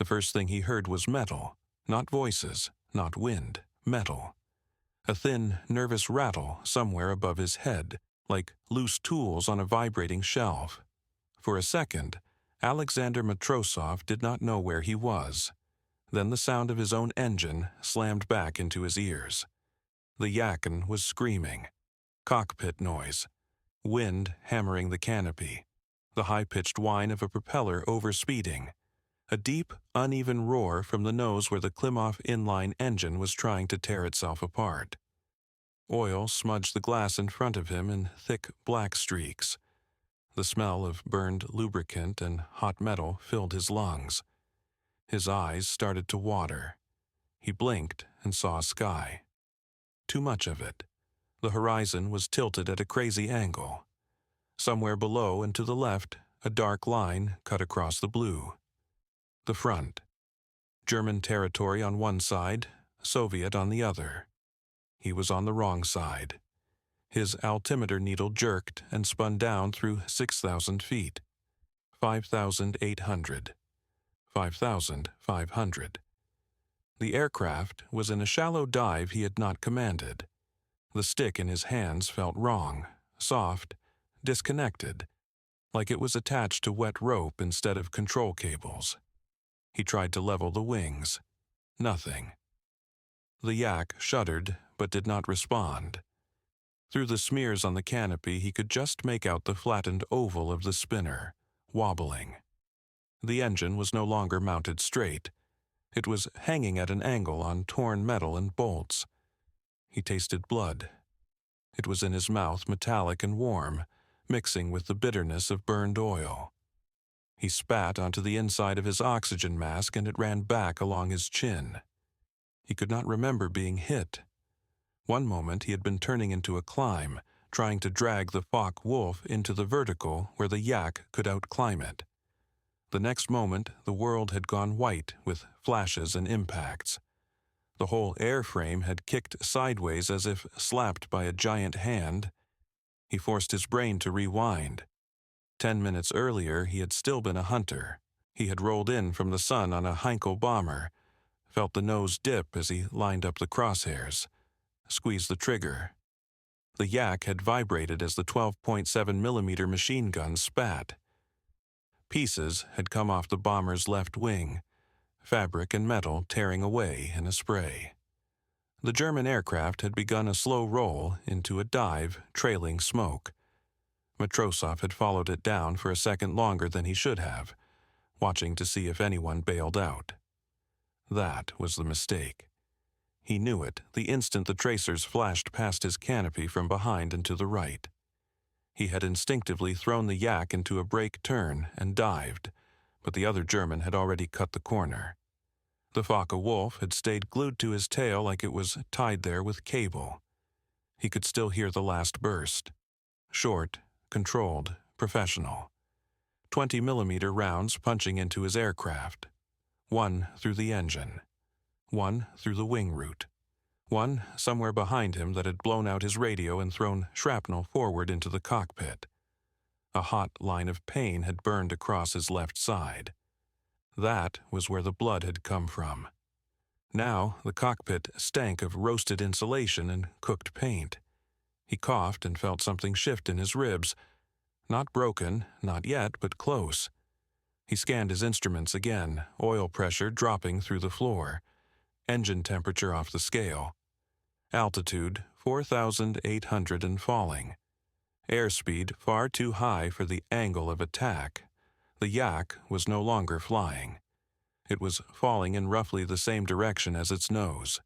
The first thing he heard was metal, not voices, not wind, metal. A thin, nervous rattle somewhere above his head, like loose tools on a vibrating shelf. For a second, Alexander Matrosov did not know where he was. Then the sound of his own engine slammed back into his ears. The Yakin was screaming. Cockpit noise. Wind hammering the canopy. The high-pitched whine of a propeller overspeeding. A deep, uneven roar from the nose where the Klimov inline engine was trying to tear itself apart. Oil smudged the glass in front of him in thick black streaks. The smell of burned lubricant and hot metal filled his lungs. His eyes started to water. He blinked and saw a sky. Too much of it. The horizon was tilted at a crazy angle. Somewhere below and to the left, a dark line cut across the blue. The front. German territory on one side, Soviet on the other. He was on the wrong side. His altimeter needle jerked and spun down through 6,000 feet. 5,800. 5,500. The aircraft was in a shallow dive he had not commanded. The stick in his hands felt wrong, soft, disconnected, like it was attached to wet rope instead of control cables. He tried to level the wings. Nothing. The yak shuddered but did not respond. Through the smears on the canopy, he could just make out the flattened oval of the spinner, wobbling. The engine was no longer mounted straight. It was hanging at an angle on torn metal and bolts. He tasted blood. It was in his mouth, metallic and warm, mixing with the bitterness of burned oil. He spat onto the inside of his oxygen mask and it ran back along his chin. He could not remember being hit. One moment he had been turning into a climb, trying to drag the Focke-Wulf into the vertical where the yak could outclimb it. The next moment the world had gone white with flashes and impacts. The whole airframe had kicked sideways as if slapped by a giant hand. He forced his brain to rewind. 10 minutes earlier he had still been a hunter. He had rolled in from the sun on a Heinkel bomber, felt the nose dip as he lined up the crosshairs, squeezed the trigger. The yak had vibrated as the 12.7mm machine gun spat. Pieces had come off the bomber's left wing, fabric and metal tearing away in a spray. The German aircraft had begun a slow roll into a dive, trailing smoke. Matrosov had followed it down for a second longer than he should have, watching to see if anyone bailed out. That was the mistake. He knew it the instant the tracers flashed past his canopy from behind and to the right. He had instinctively thrown the yak into a brake turn and dived, but the other German had already cut the corner. The Focke-Wulf had stayed glued to his tail like it was tied there with cable. He could still hear the last burst. Short, controlled, professional. 20mm rounds punching into his aircraft. One through the engine. One through the wing root. One somewhere behind him that had blown out his radio and thrown shrapnel forward into the cockpit. A hot line of pain had burned across his left side. That was where the blood had come from. Now the cockpit stank of roasted insulation and cooked paint. He coughed and felt something shift in his ribs. Not broken, not yet, but close. He scanned his instruments again, oil pressure dropping through the floor. Engine temperature off the scale. Altitude 4,800 and falling. Airspeed far too high for the angle of attack. The yak was no longer flying. It was falling in roughly the same direction as its nose.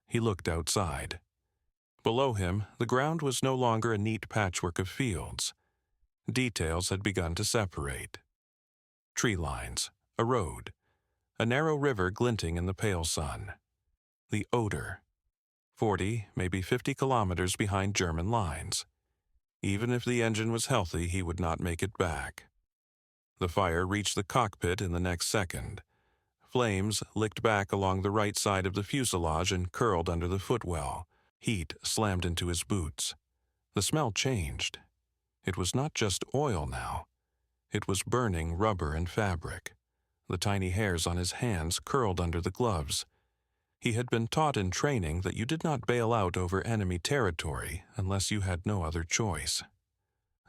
He looked outside. Below him, the ground was no longer a neat patchwork of fields. Details had begun to separate. Tree lines, a road, a narrow river glinting in the pale sun. The odor. 40, maybe 50 kilometers behind German lines. Even if the engine was healthy, he would not make it back. The fire reached the cockpit in the next second. Flames licked back along the right side of the fuselage and curled under the footwell. Heat slammed into his boots. The smell changed. It was not just oil now. It was burning rubber and fabric. The tiny hairs on his hands curled under the gloves. He had been taught in training that you did not bail out over enemy territory unless you had no other choice.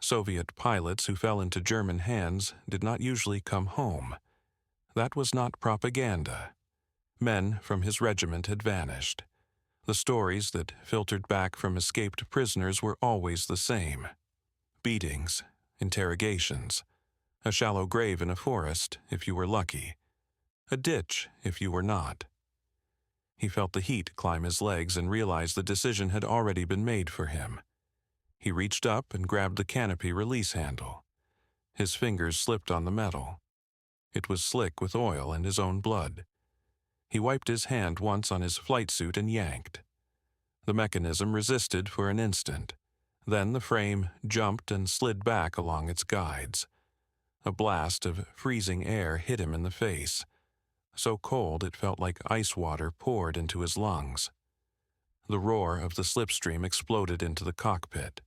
Soviet pilots who fell into German hands did not usually come home. That was not propaganda. Men from his regiment had vanished. The stories that filtered back from escaped prisoners were always the same. Beatings, interrogations, a shallow grave in a forest if you were lucky, a ditch if you were not. He felt the heat climb his legs and realized the decision had already been made for him. He reached up and grabbed the canopy release handle. His fingers slipped on the metal. It was slick with oil and his own blood. He wiped his hand once on his flight suit and yanked. The mechanism resisted for an instant. Then the frame jumped and slid back along its guides. A blast of freezing air hit him in the face, so cold it felt like ice water poured into his lungs. The roar of the slipstream exploded into the cockpit.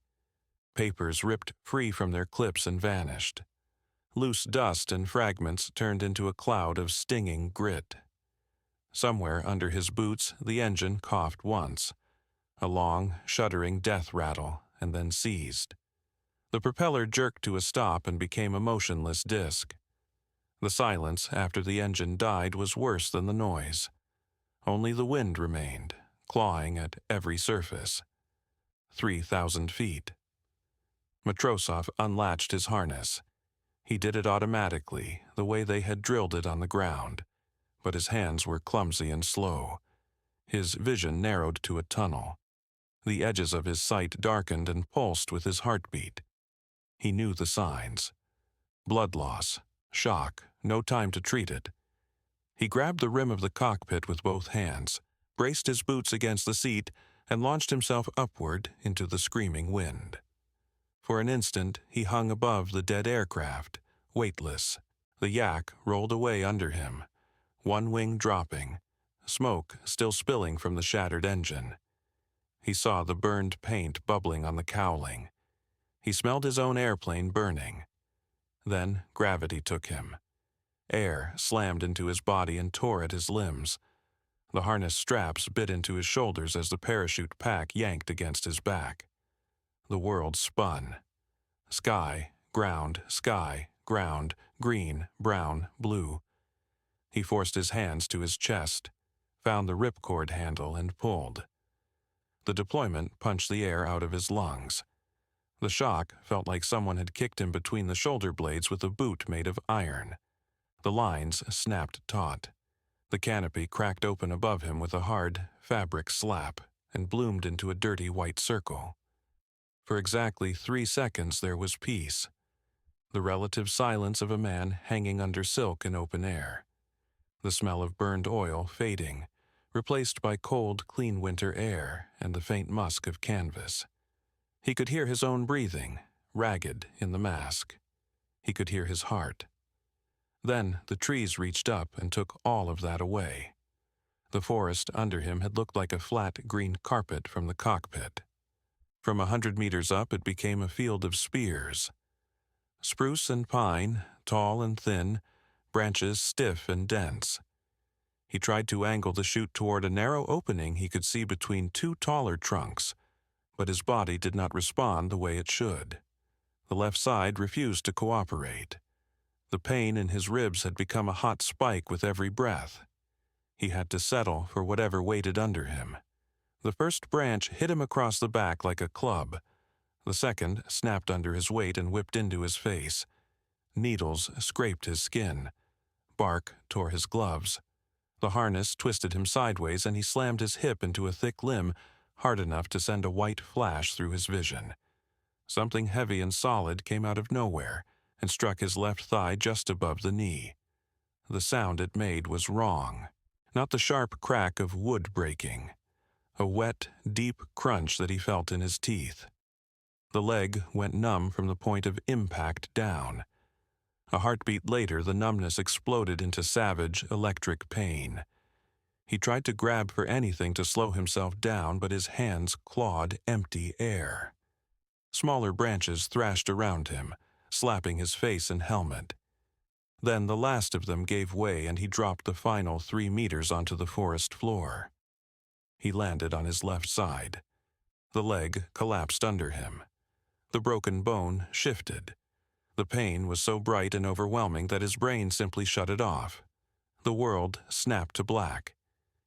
Papers ripped free from their clips and vanished. Loose dust and fragments turned into a cloud of stinging grit. Somewhere under his boots, the engine coughed once, a long, shuddering death rattle, and then ceased. The propeller jerked to a stop and became a motionless disk. The silence after the engine died was worse than the noise. Only the wind remained, clawing at every surface. 3,000 feet. Matrosov unlatched his harness. He did it automatically, the way they had drilled it on the ground, but his hands were clumsy and slow. His vision narrowed to a tunnel. The edges of his sight darkened and pulsed with his heartbeat. He knew the signs. Blood loss, shock, no time to treat it. He grabbed the rim of the cockpit with both hands, braced his boots against the seat, and launched himself upward into the screaming wind. For an instant, he hung above the dead aircraft, weightless. The yak rolled away under him, one wing dropping, smoke still spilling from the shattered engine. He saw the burned paint bubbling on the cowling. He smelled his own airplane burning. Then gravity took him. Air slammed into his body and tore at his limbs. The harness straps bit into his shoulders as the parachute pack yanked against his back. The world spun. Sky, ground, green, brown, blue. He forced his hands to his chest, found the ripcord handle and pulled. The deployment punched the air out of his lungs. The shock felt like someone had kicked him between the shoulder blades with a boot made of iron. The lines snapped taut. The canopy cracked open above him with a hard fabric slap and bloomed into a dirty white circle. For exactly 3 seconds there was peace. The relative silence of a man hanging under silk in open air. The smell of burned oil fading, replaced by cold, clean winter air and the faint musk of canvas. He could hear his own breathing, ragged in the mask. He could hear his heart. Then the trees reached up and took all of that away. The forest under him had looked like a flat green carpet from the cockpit. From 100 meters up it became a field of spears. Spruce and pine, tall and thin, branches stiff and dense. He tried to angle the chute toward a narrow opening he could see between 2 taller trunks, but his body did not respond the way it should. The left side refused to cooperate. The pain in his ribs had become a hot spike with every breath. He had to settle for whatever waited under him. The first branch hit him across the back like a club. The second snapped under his weight and whipped into his face. Needles scraped his skin. Bark tore his gloves. The harness twisted him sideways and he slammed his hip into a thick limb, hard enough to send a white flash through his vision. Something heavy and solid came out of nowhere and struck his left thigh just above the knee. The sound it made was wrong, not the sharp crack of wood breaking. A wet, deep crunch that he felt in his teeth. The leg went numb from the point of impact down. A heartbeat later, the numbness exploded into savage, electric pain. He tried to grab for anything to slow himself down, but his hands clawed empty air. Smaller branches thrashed around him, slapping his face and helmet. Then the last of them gave way and he dropped the final 3 meters onto the forest floor. He landed on his left side. The leg collapsed under him. The broken bone shifted. The pain was so bright and overwhelming that his brain simply shut it off. The world snapped to black.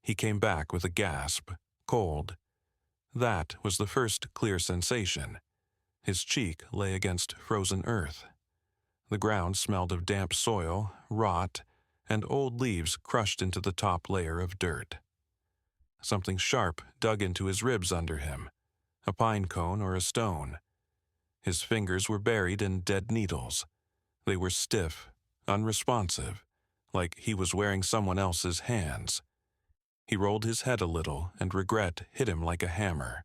He came back with a gasp, cold. That was the first clear sensation. His cheek lay against frozen earth. The ground smelled of damp soil, rot, and old leaves crushed into the top layer of dirt. Something sharp dug into his ribs under him, a pine cone or a stone. His fingers were buried in dead needles. They were stiff, unresponsive, like he was wearing someone else's hands. He rolled his head a little, and regret hit him like a hammer.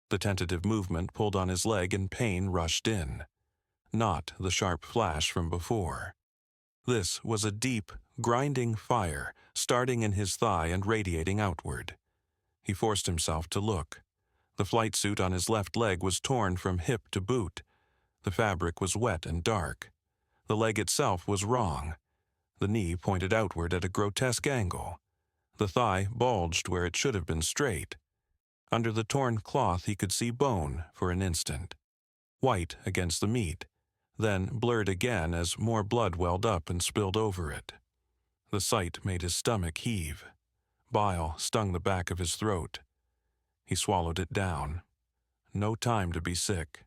The tentative movement pulled on his leg and pain rushed in. Not the sharp flash from before. This was a deep, grinding fire, starting in his thigh and radiating outward. He forced himself to look. The flight suit on his left leg was torn from hip to boot. The fabric was wet and dark. The leg itself was wrong. The knee pointed outward at a grotesque angle. The thigh bulged where it should have been straight. Under the torn cloth he could see bone for an instant. White against the meat, then blurred again as more blood welled up and spilled over it. The sight made his stomach heave. Bile stung the back of his throat. He swallowed it down. No time to be sick.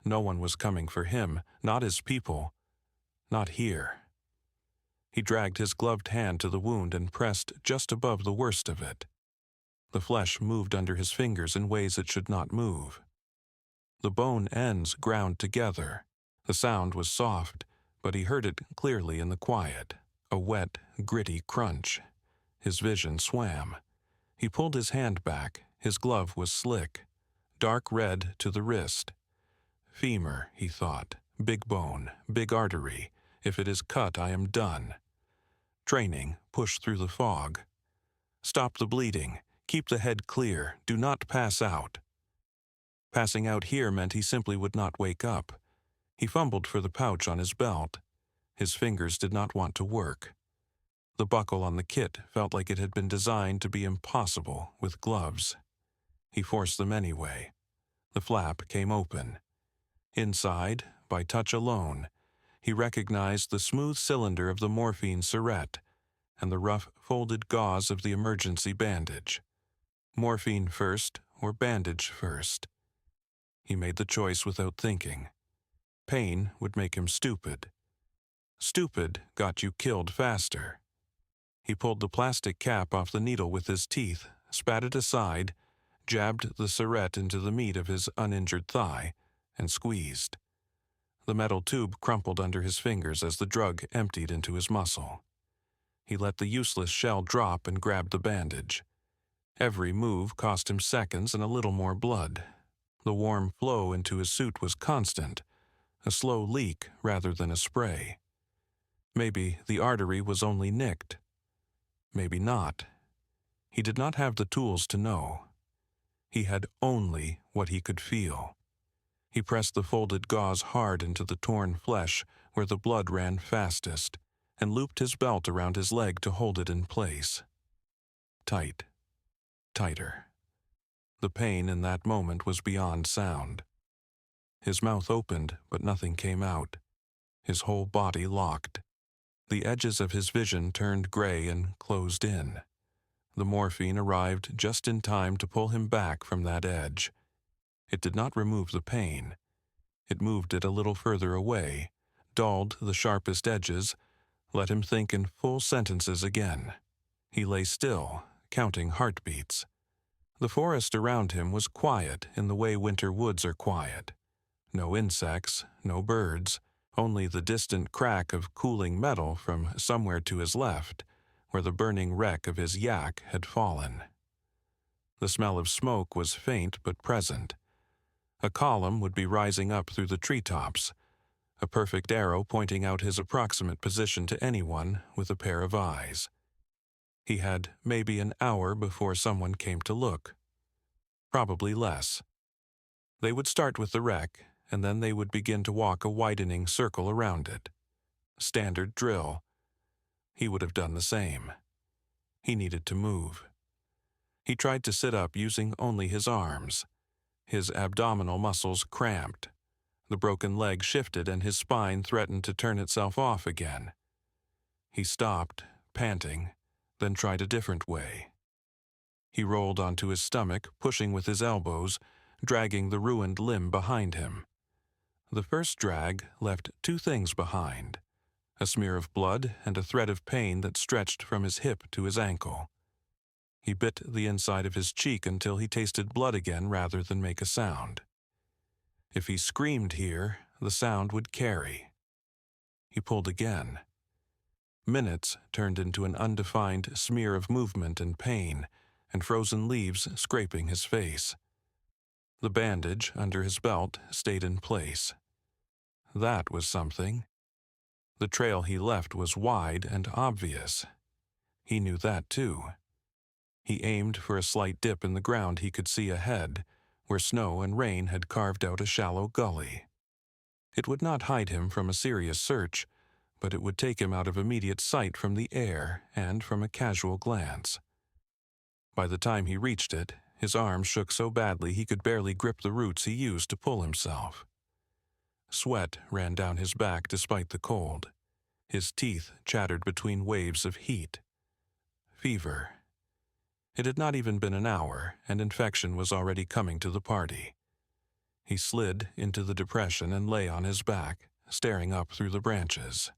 No one was coming for him, not his people. Not here. He dragged his gloved hand to the wound and pressed just above the worst of it. The flesh moved under his fingers in ways it should not move. The bone ends ground together. The sound was soft, but he heard it clearly in the quiet, a wet, gritty crunch. His vision swam. He pulled his hand back. His glove was slick, dark red to the wrist. Femur, he thought, big bone, big artery. If it is cut, I am done. Training pushed through the fog. Stop the bleeding. Keep the head clear. Do not pass out. Passing out here meant he simply would not wake up. He fumbled for the pouch on his belt. His fingers did not want to work. The buckle on the kit felt like it had been designed to be impossible with gloves. He forced them anyway. The flap came open. Inside, by touch alone, he recognized the smooth cylinder of the morphine syrette and the rough folded gauze of the emergency bandage. Morphine first or bandage first? He made the choice without thinking. Pain would make him stupid. Stupid got you killed faster. He pulled the plastic cap off the needle with his teeth, spat it aside, jabbed the syrette into the meat of his uninjured thigh, and squeezed. The metal tube crumpled under his fingers as the drug emptied into his muscle. He let the useless shell drop and grabbed the bandage. Every move cost him seconds and a little more blood. The warm flow into his suit was constant, a slow leak rather than a spray. Maybe the artery was only nicked. Maybe not. He did not have the tools to know. He had only what he could feel. He pressed the folded gauze hard into the torn flesh where the blood ran fastest, and looped his belt around his leg to hold it in place. Tight. Tighter. The pain in that moment was beyond sound. His mouth opened, but nothing came out. His whole body locked. The edges of his vision turned gray and closed in. The morphine arrived just in time to pull him back from that edge. It did not remove the pain. It moved it a little further away, dulled the sharpest edges, let him think in full sentences again. He lay still, counting heartbeats. The forest around him was quiet in the way winter woods are quiet. No insects, no birds, only the distant crack of cooling metal from somewhere to his left, where the burning wreck of his yak had fallen. The smell of smoke was faint but present. A column would be rising up through the treetops, a perfect arrow pointing out his approximate position to anyone with a pair of eyes. He had maybe an hour before someone came to look. Probably less. They would start with the wreck, and then they would begin to walk a widening circle around it. standard drill. He would have done the same. He needed to move. He tried to sit up using only his arms. His abdominal muscles cramped. The broken leg shifted and his spine threatened to turn itself off again. He stopped, panting, then tried a different way. He rolled onto his stomach, pushing with his elbows, dragging the ruined limb behind him. The first drag left two things behind: a smear of blood and a thread of pain that stretched from his hip to his ankle. He bit the inside of his cheek until he tasted blood again rather than make a sound. If he screamed here, the sound would carry. He pulled again. Minutes turned into an undefined smear of movement and pain, and frozen leaves scraping his face. The bandage under his belt stayed in place. That was something. The trail he left was wide and obvious. He knew that too. He aimed for a slight dip in the ground he could see ahead, where snow and rain had carved out a shallow gully. It would not hide him from a serious search, but it would take him out of immediate sight from the air and from a casual glance. By the time he reached it, his arms shook so badly he could barely grip the roots he used to pull himself. Sweat ran down his back despite the cold. His teeth chattered between waves of heat. Fever. It had not even been an hour, and infection was already coming to the party. He slid into the depression and lay on his back, staring up through the branches.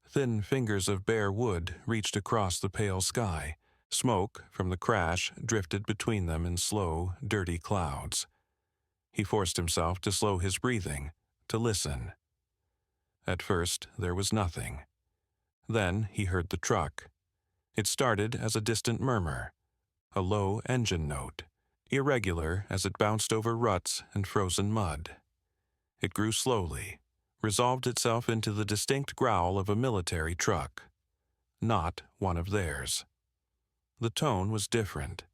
Thin fingers of bare wood reached across the pale sky. Smoke from the crash drifted between them in slow, dirty clouds. He forced himself to slow his breathing, to listen. At first, there was nothing. Then he heard the truck. It started as a distant murmur, a low engine note, irregular as it bounced over ruts and frozen mud. It grew slowly, resolved itself into the distinct growl of a military truck, not one of theirs. The tone was different.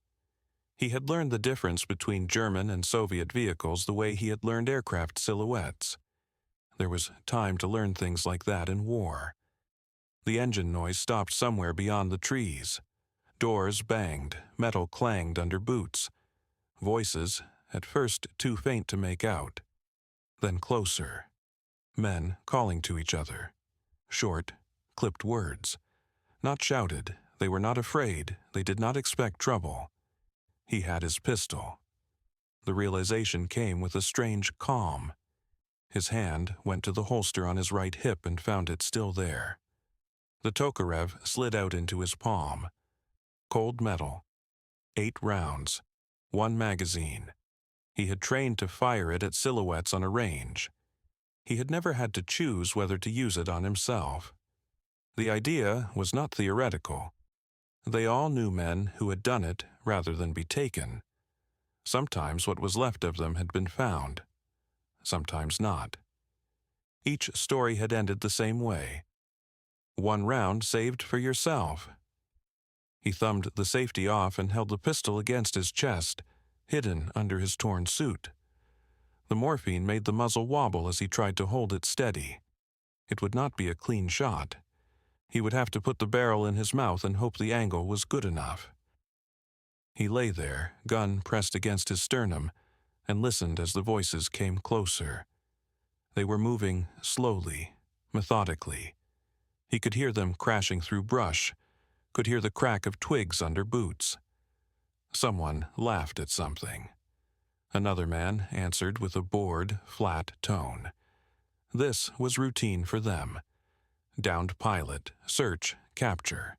He had learned the difference between German and Soviet vehicles the way he had learned aircraft silhouettes. There was time to learn things like that in war. The engine noise stopped somewhere beyond the trees. Doors banged, metal clanged under boots. Voices, at first too faint to make out, then closer. Men calling to each other. Short, clipped words. Not shouted. They were not afraid. They did not expect trouble. He had his pistol. The realization came with a strange calm. His hand went to the holster on his right hip and found it still there. The Tokarev slid out into his palm. Cold metal. 8 rounds. 1 magazine. He had trained to fire it at silhouettes on a range. He had never had to choose whether to use it on himself. The idea was not theoretical. They all knew men who had done it rather than be taken. Sometimes what was left of them had been found. Sometimes not. Each story had ended the same way. 1 round saved for yourself. He thumbed the safety off and held the pistol against his chest, hidden under his torn suit. The morphine made the muzzle wobble as he tried to hold it steady. It would not be a clean shot. He would have to put the barrel in his mouth and hope the angle was good enough. He lay there, gun pressed against his sternum, and listened as the voices came closer. They were moving slowly, methodically. He could hear them crashing through brush, could hear the crack of twigs under boots. Someone laughed at something. Another man answered with a bored, flat tone. This was routine for them. Downed pilot, search, capture.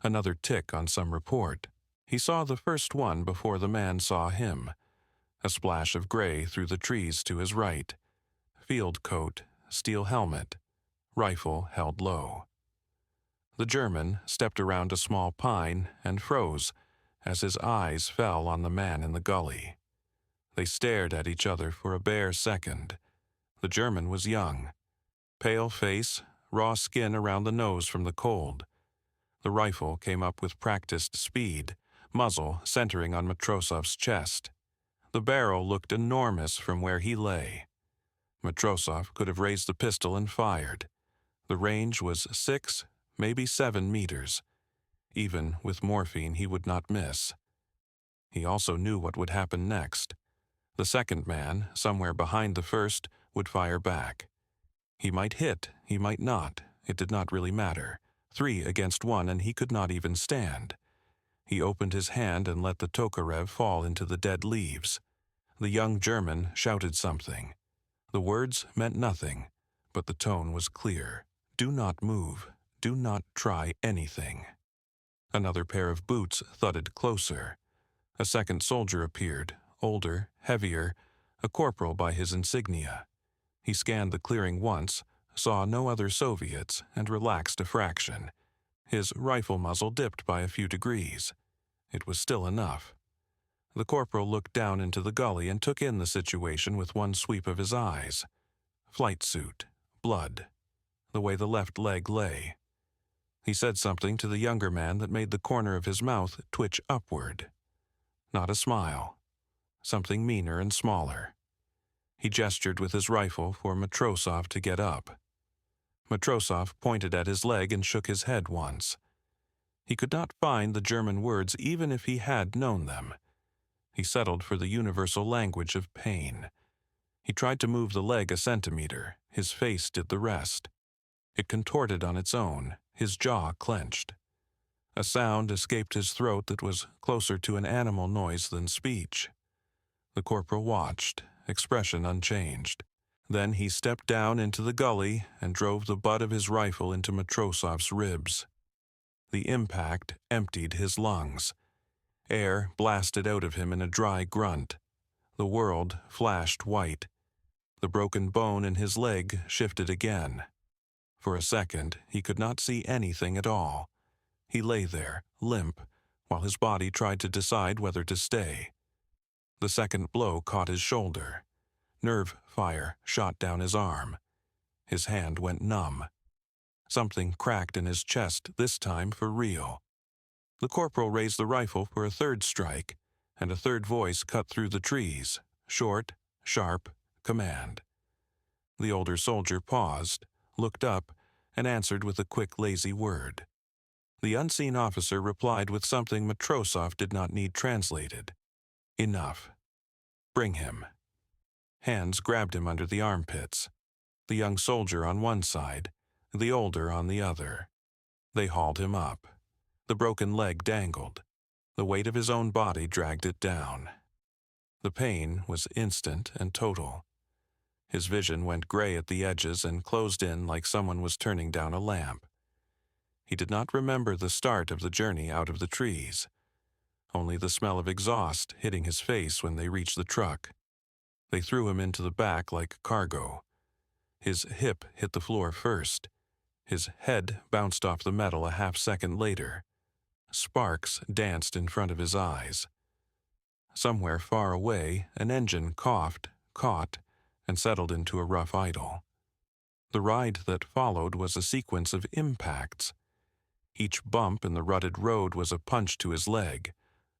Another tick on some report. He saw the first one before the man saw him. A splash of gray through the trees to his right. Field coat, steel helmet. Rifle held low. The German stepped around a small pine and froze as his eyes fell on the man in the gully. They stared at each other for a bare second. The German was young. Pale face, raw skin around the nose from the cold. The rifle came up with practiced speed, muzzle centering on Matrosov's chest. The barrel looked enormous from where he lay. Matrosov could have raised the pistol and fired. The range was 6, maybe 7 meters. Even with morphine, he would not miss. He also knew what would happen next. The second man, somewhere behind the first, would fire back. He might hit, he might not. It did not really matter. 3 against 1, and he could not even stand. He opened his hand and let the Tokarev fall into the dead leaves. The young German shouted something. The words meant nothing, but the tone was clear. Do not move. Do not try anything. Another pair of boots thudded closer. A second soldier appeared, older, heavier, a corporal by his insignia. He scanned the clearing once, saw no other Soviets, and relaxed a fraction. His rifle muzzle dipped by a few degrees. It was still enough. The corporal looked down into the gully and took in the situation with one sweep of his eyes. Flight suit, blood, the way the left leg lay. He said something to the younger man that made the corner of his mouth twitch upward. Not a smile. Something meaner and smaller. He gestured with his rifle for Matrosov to get up. Matrosov pointed at his leg and shook his head once. He could not find the German words even if he had known them. He settled for the universal language of pain. He tried to move the leg a centimeter. His face did the rest. It contorted on its own. His jaw clenched. A sound escaped his throat that was closer to an animal noise than speech. The corporal watched, expression unchanged. Then he stepped down into the gully and drove the butt of his rifle into Matrosov's ribs. The impact emptied his lungs. Air blasted out of him in a dry grunt. The world flashed white. The broken bone in his leg shifted again. For a second, he could not see anything at all. He lay there, limp, while his body tried to decide whether to stay. The second blow caught his shoulder. Nerve fire shot down his arm. His hand went numb. Something cracked in his chest, this time for real. The corporal raised the rifle for a third strike, and a third voice cut through the trees. Short, sharp, command. The older soldier paused, looked up, and answered with a quick, lazy word. The unseen officer replied with something Matrosov did not need translated. Enough. Bring him. Hands grabbed him under the armpits. The young soldier on one side, the older on the other. They hauled him up. The broken leg dangled. The weight of his own body dragged it down. The pain was instant and total. His vision went gray at the edges and closed in like someone was turning down a lamp. He did not remember the start of the journey out of the trees. Only the smell of exhaust hitting his face when they reached the truck. They threw him into the back like cargo. His hip hit the floor first. His head bounced off the metal a half-second later. Sparks danced in front of his eyes. Somewhere far away, an engine coughed, caught, and settled into a rough idle. The ride that followed was a sequence of impacts. Each bump in the rutted road was a punch to his leg,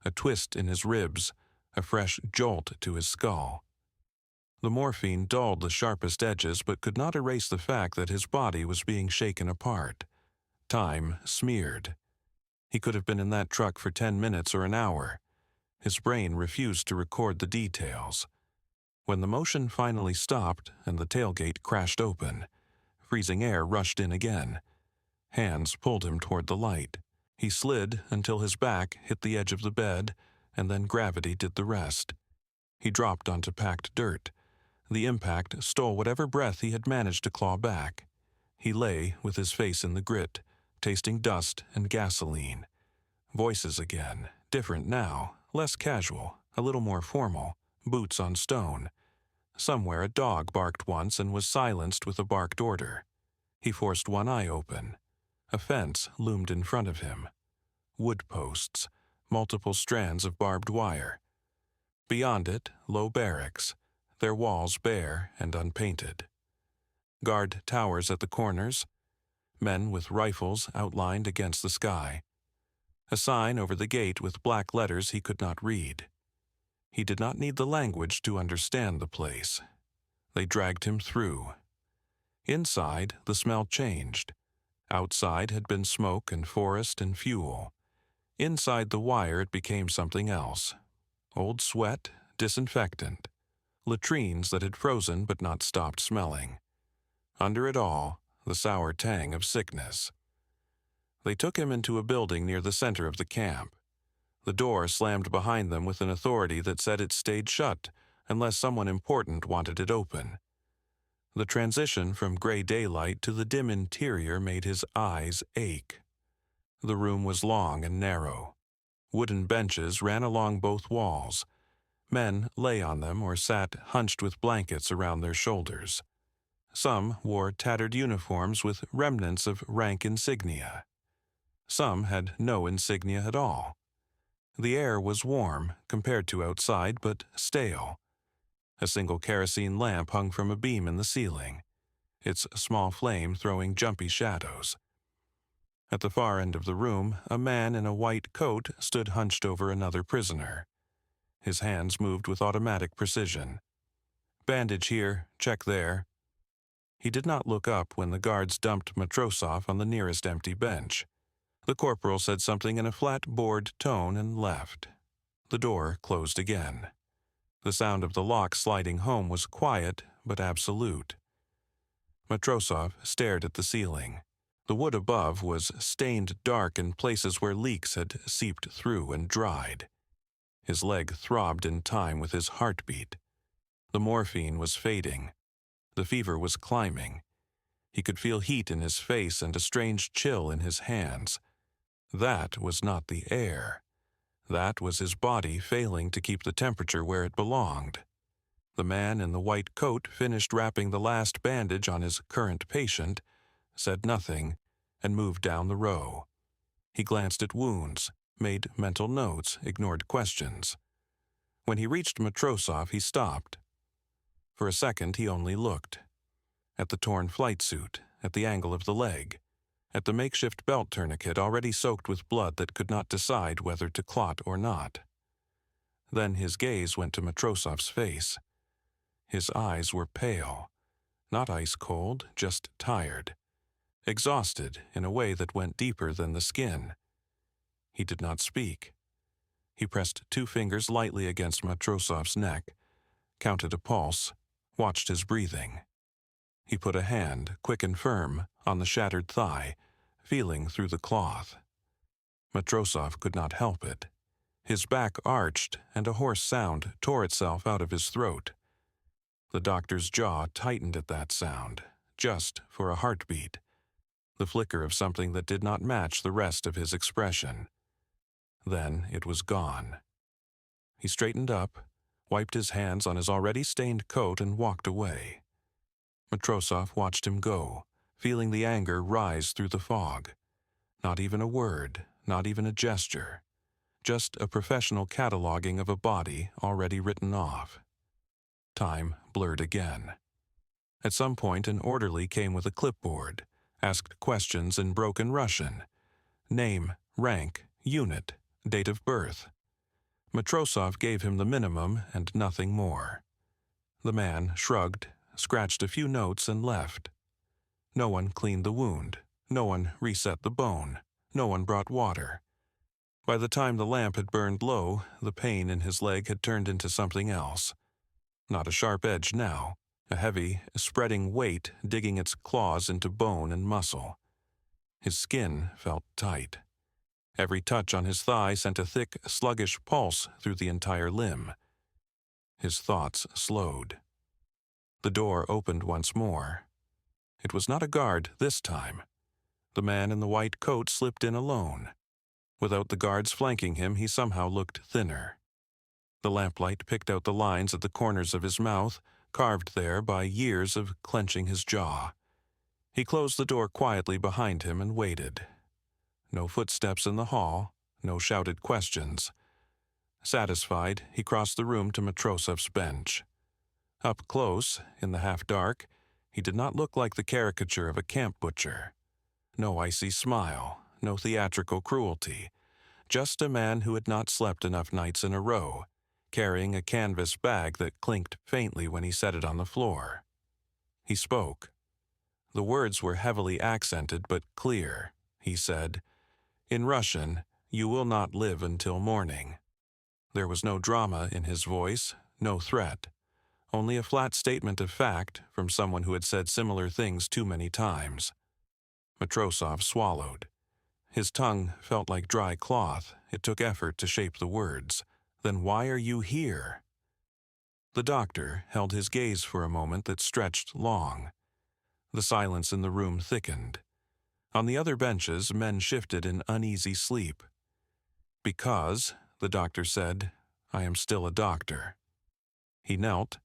a twist in his ribs, a fresh jolt to his skull. The morphine dulled the sharpest edges but could not erase the fact that his body was being shaken apart. Time smeared. He could have been in that truck for 10 minutes or an hour. His brain refused to record the details. When the motion finally stopped and the tailgate crashed open, freezing air rushed in again. Hands pulled him toward the light. He slid until his back hit the edge of the bed, and then gravity did the rest. He dropped onto packed dirt. The impact stole whatever breath he had managed to claw back. He lay with his face in the grit, tasting dust and gasoline. Voices again, different now, less casual, a little more formal, boots on stone. Somewhere a dog barked once and was silenced with a barked order. He forced one eye open. A fence loomed in front of him. Wood posts, multiple strands of barbed wire. Beyond it, low barracks, their walls bare and unpainted. Guard towers at the corners. Men with rifles outlined against the sky. A sign over the gate with black letters he could not read. He did not need the language to understand the place. They dragged him through. Inside, the smell changed. Outside had been smoke and forest and fuel. Inside the wire it became something else. Old sweat, disinfectant. Latrines that had frozen but not stopped smelling. Under it all, the sour tang of sickness. They took him into a building near the center of the camp. The door slammed behind them with an authority that said it stayed shut unless someone important wanted it open. The transition from gray daylight to the dim interior made his eyes ache. The room was long and narrow. Wooden benches ran along both walls. Men lay on them or sat hunched with blankets around their shoulders. Some wore tattered uniforms with remnants of rank insignia. Some had no insignia at all. The air was warm compared to outside, but stale. A single kerosene lamp hung from a beam in the ceiling, its small flame throwing jumpy shadows. At the far end of the room, a man in a white coat stood hunched over another prisoner. His hands moved with automatic precision. Bandage here, check there. He did not look up when the guards dumped Matrosov on the nearest empty bench. The corporal said something in a flat, bored tone and left. The door closed again. The sound of the lock sliding home was quiet but absolute. Matrosov stared at the ceiling. The wood above was stained dark in places where leaks had seeped through and dried. His leg throbbed in time with his heartbeat. The morphine was fading. The fever was climbing. He could feel heat in his face and a strange chill in his hands. That was not the air. That was his body failing to keep the temperature where it belonged. The man in the white coat finished wrapping the last bandage on his current patient, said nothing, and moved down the row. He glanced at wounds, made mental notes, ignored questions. When he reached Matrosov, he stopped. For a second, he only looked. At the torn flight suit, at the angle of the leg, at the makeshift belt tourniquet already soaked with blood that could not decide whether to clot or not. Then his gaze went to Matrosov's face. His eyes were pale, not ice-cold, just tired, exhausted in a way that went deeper than the skin. He did not speak. He pressed 2 fingers lightly against Matrosov's neck, counted a pulse, watched his breathing. He put a hand, quick and firm, on the shattered thigh, feeling through the cloth. Matrosov could not help it. His back arched, and a hoarse sound tore itself out of his throat. The doctor's jaw tightened at that sound, just for a heartbeat, the flicker of something that did not match the rest of his expression. Then it was gone. He straightened up, wiped his hands on his already stained coat, and walked away. Matrosov watched him go, feeling the anger rise through the fog. Not even a word, not even a gesture. Just a professional cataloging of a body already written off. Time blurred again. At some point, an orderly came with a clipboard, asked questions in broken Russian. Name, rank, unit, date of birth. Matrosov gave him the minimum and nothing more. The man shrugged, scratched a few notes, and left. No one cleaned the wound. No one reset the bone. No one brought water. By the time the lamp had burned low, the pain in his leg had turned into something else. Not a sharp edge now, a heavy, spreading weight digging its claws into bone and muscle. His skin felt tight. Every touch on his thigh sent a thick, sluggish pulse through the entire limb. His thoughts slowed. The door opened once more. It was not a guard this time. The man in the white coat slipped in alone. Without the guards flanking him, he somehow looked thinner. The lamplight picked out the lines at the corners of his mouth, carved there by years of clenching his jaw. He closed the door quietly behind him and waited. No footsteps in the hall, no shouted questions. Satisfied, he crossed the room to Matrosov's bench. Up close, in the half-dark, he did not look like the caricature of a camp butcher. No icy smile, no theatrical cruelty. Just a man who had not slept enough nights in a row, carrying a canvas bag that clinked faintly when he set it on the floor. He spoke. The words were heavily accented but clear. He said, "In Russian, you will not live until morning." There was no drama in his voice, no threat, only a flat statement of fact from someone who had said similar things too many times. Matrosov swallowed. His tongue felt like dry cloth. It took effort to shape the words. "Then why are you here?" The doctor held his gaze for a moment that stretched long. The silence in the room thickened. On the other benches, men shifted in uneasy sleep. "Because," the doctor said, "I am still a doctor." He knelt,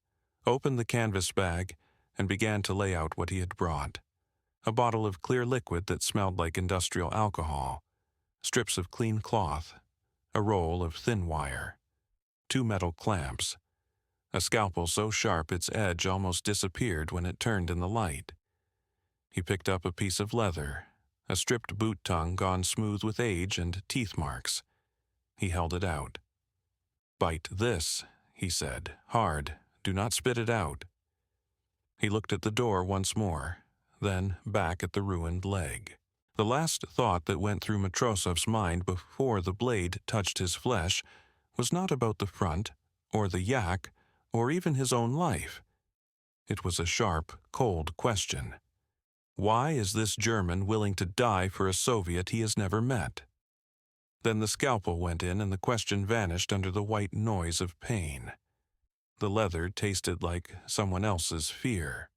opened the canvas bag, and began to lay out what he had brought. A bottle of clear liquid that smelled like industrial alcohol, strips of clean cloth, a roll of thin wire, 2 metal clamps, a scalpel so sharp its edge almost disappeared when it turned in the light. He picked up a piece of leather, a stripped boot tongue gone smooth with age and teeth marks. He held it out. "Bite this," he said, "hard. Do not spit it out." He looked at the door once more, then back at the ruined leg. The last thought that went through Matrosov's mind before the blade touched his flesh was not about the front, or the yak, or even his own life. It was a sharp, cold question. Why is this German willing to die for a Soviet he has never met? Then the scalpel went in and the question vanished under the white noise of pain. The leather tasted like someone else's fear.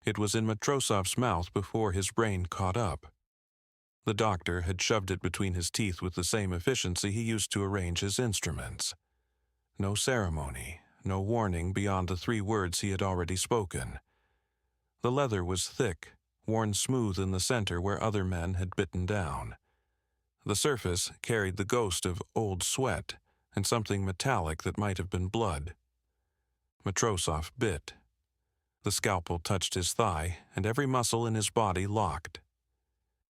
It was in Matrosov's mouth before his brain caught up. The doctor had shoved it between his teeth with the same efficiency he used to arrange his instruments. No ceremony, no warning beyond the 3 words he had already spoken. The leather was thick, worn smooth in the center where other men had bitten down. The surface carried the ghost of old sweat and something metallic that might have been blood. Matrosov bit. The scalpel touched his thigh, and every muscle in his body locked.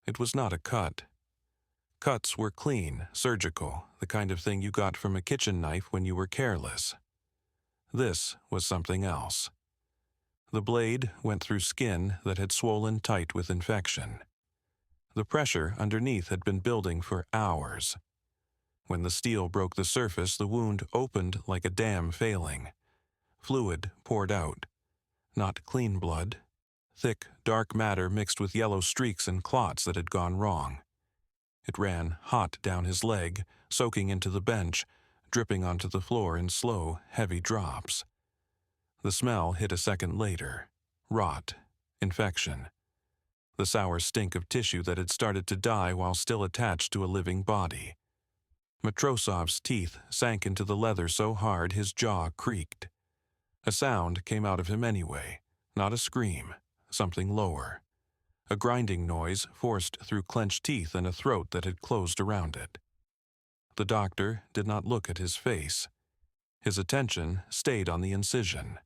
It was not a cut. Cuts were clean, surgical, the kind of thing you got from a kitchen knife when you were careless. This was something else. The blade went through skin that had swollen tight with infection. The pressure underneath had been building for hours. When the steel broke the surface, the wound opened like a dam failing. Fluid poured out. Not clean blood. Thick, dark matter mixed with yellow streaks and clots that had gone wrong. It ran hot down his leg, soaking into the bench, dripping onto the floor in slow, heavy drops. The smell hit a second later. Rot. Infection. The sour stink of tissue that had started to die while still attached to a living body. Matrosov's teeth sank into the leather so hard his jaw creaked. A sound came out of him anyway, not a scream, something lower. A grinding noise forced through clenched teeth and a throat that had closed around it. The doctor did not look at his face. His attention stayed on the incision.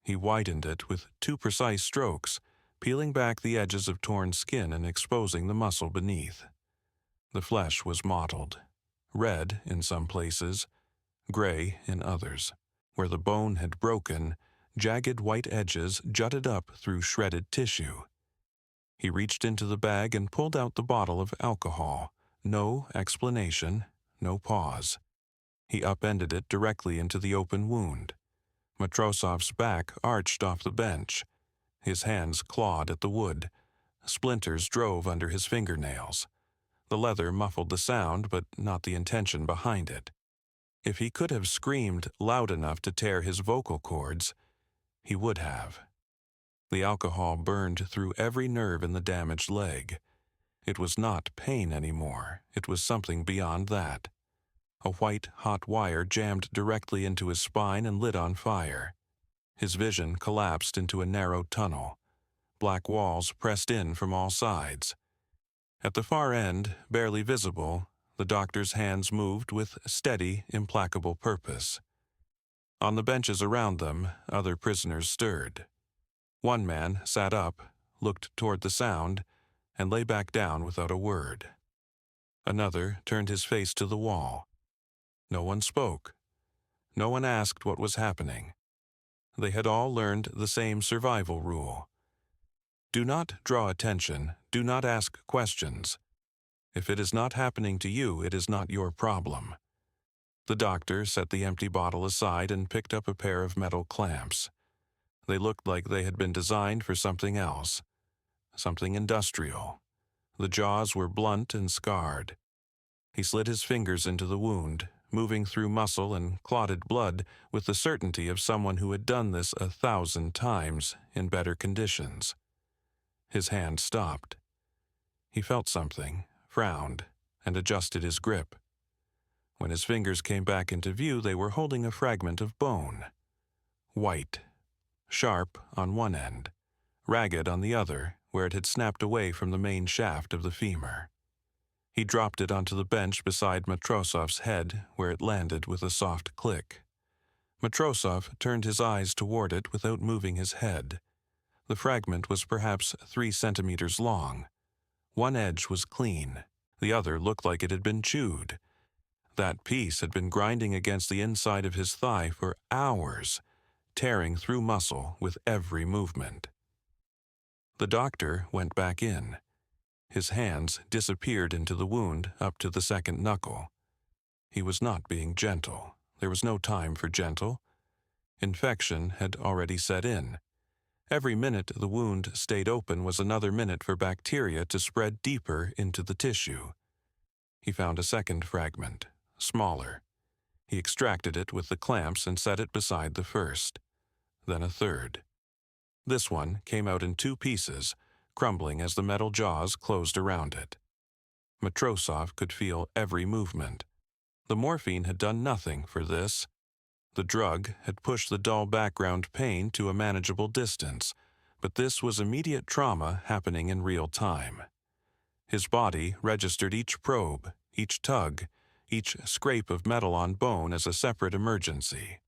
He widened it with 2 precise strokes, peeling back the edges of torn skin and exposing the muscle beneath. The flesh was mottled, red in some places, gray in others. Where the bone had broken, jagged white edges jutted up through shredded tissue. He reached into the bag and pulled out the bottle of alcohol. No explanation, no pause. He upended it directly into the open wound. Matrosov's back arched off the bench. His hands clawed at the wood. Splinters drove under his fingernails. The leather muffled the sound, but not the intention behind it. If he could have screamed loud enough to tear his vocal cords, he would have. The alcohol burned through every nerve in the damaged leg. It was not pain anymore. It was something beyond that. A white, hot wire jammed directly into his spine and lit on fire. His vision collapsed into a narrow tunnel. Black walls pressed in from all sides. At the far end, barely visible, the doctor's hands moved with steady, implacable purpose. On the benches around them, other prisoners stirred. One man sat up, looked toward the sound, and lay back down without a word. Another turned his face to the wall. No one spoke. No one asked what was happening. They had all learned the same survival rule. Do not draw attention. Do not ask questions. If it is not happening to you, it is not your problem. The doctor set the empty bottle aside and picked up a pair of metal clamps. They looked like they had been designed for something else, something industrial. The jaws were blunt and scarred. He slid his fingers into the wound, moving through muscle and clotted blood with the certainty of someone who had done this 1,000 times in better conditions. His hand stopped. He felt something, frowned, and adjusted his grip. When his fingers came back into view, they were holding a fragment of bone. White, sharp on one end, ragged on the other, where it had snapped away from the main shaft of the femur. He dropped it onto the bench beside Matrosov's head, where it landed with a soft click. Matrosov turned his eyes toward it without moving his head. The fragment was perhaps 3 centimeters long. One edge was clean. The other looked like it had been chewed. That piece had been grinding against the inside of his thigh for hours, tearing through muscle with every movement. The doctor went back in. His hands disappeared into the wound up to the second knuckle. He was not being gentle. There was no time for gentle. Infection had already set in. Every minute the wound stayed open was another minute for bacteria to spread deeper into the tissue. He found a second fragment, smaller. He extracted it with the clamps and set it beside the first. Then a third. This one came out in 2 pieces, crumbling as the metal jaws closed around it. Matrosov could feel every movement. The morphine had done nothing for this. The drug had pushed the dull background pain to a manageable distance, but this was immediate trauma happening in real time. His body registered each probe, each tug, each scrape of metal on bone as a separate emergency.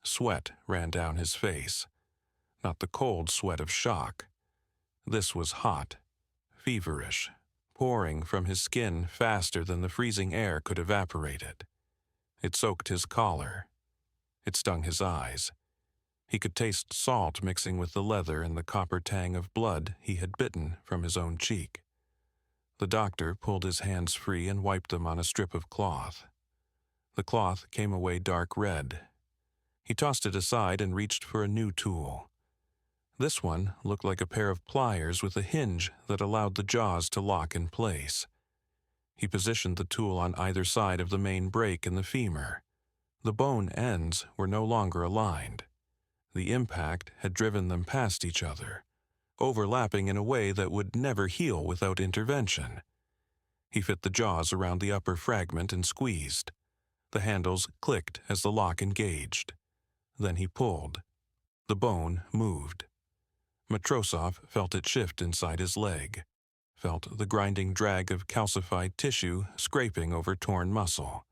Sweat ran down his face. Not the cold sweat of shock. This was hot, feverish, pouring from his skin faster than the freezing air could evaporate it. It soaked his collar. It stung his eyes. He could taste salt mixing with the leather and the copper tang of blood he had bitten from his own cheek. The doctor pulled his hands free and wiped them on a strip of cloth. The cloth came away dark red. He tossed it aside and reached for a new tool. This one looked like a pair of pliers with a hinge that allowed the jaws to lock in place. He positioned the tool on either side of the main break in the femur. The bone ends were no longer aligned. The impact had driven them past each other, overlapping in a way that would never heal without intervention. He fit the jaws around the upper fragment and squeezed. The handles clicked as the lock engaged. Then he pulled. The bone moved. Matrosov felt it shift inside his leg, felt the grinding drag of calcified tissue scraping over torn muscle.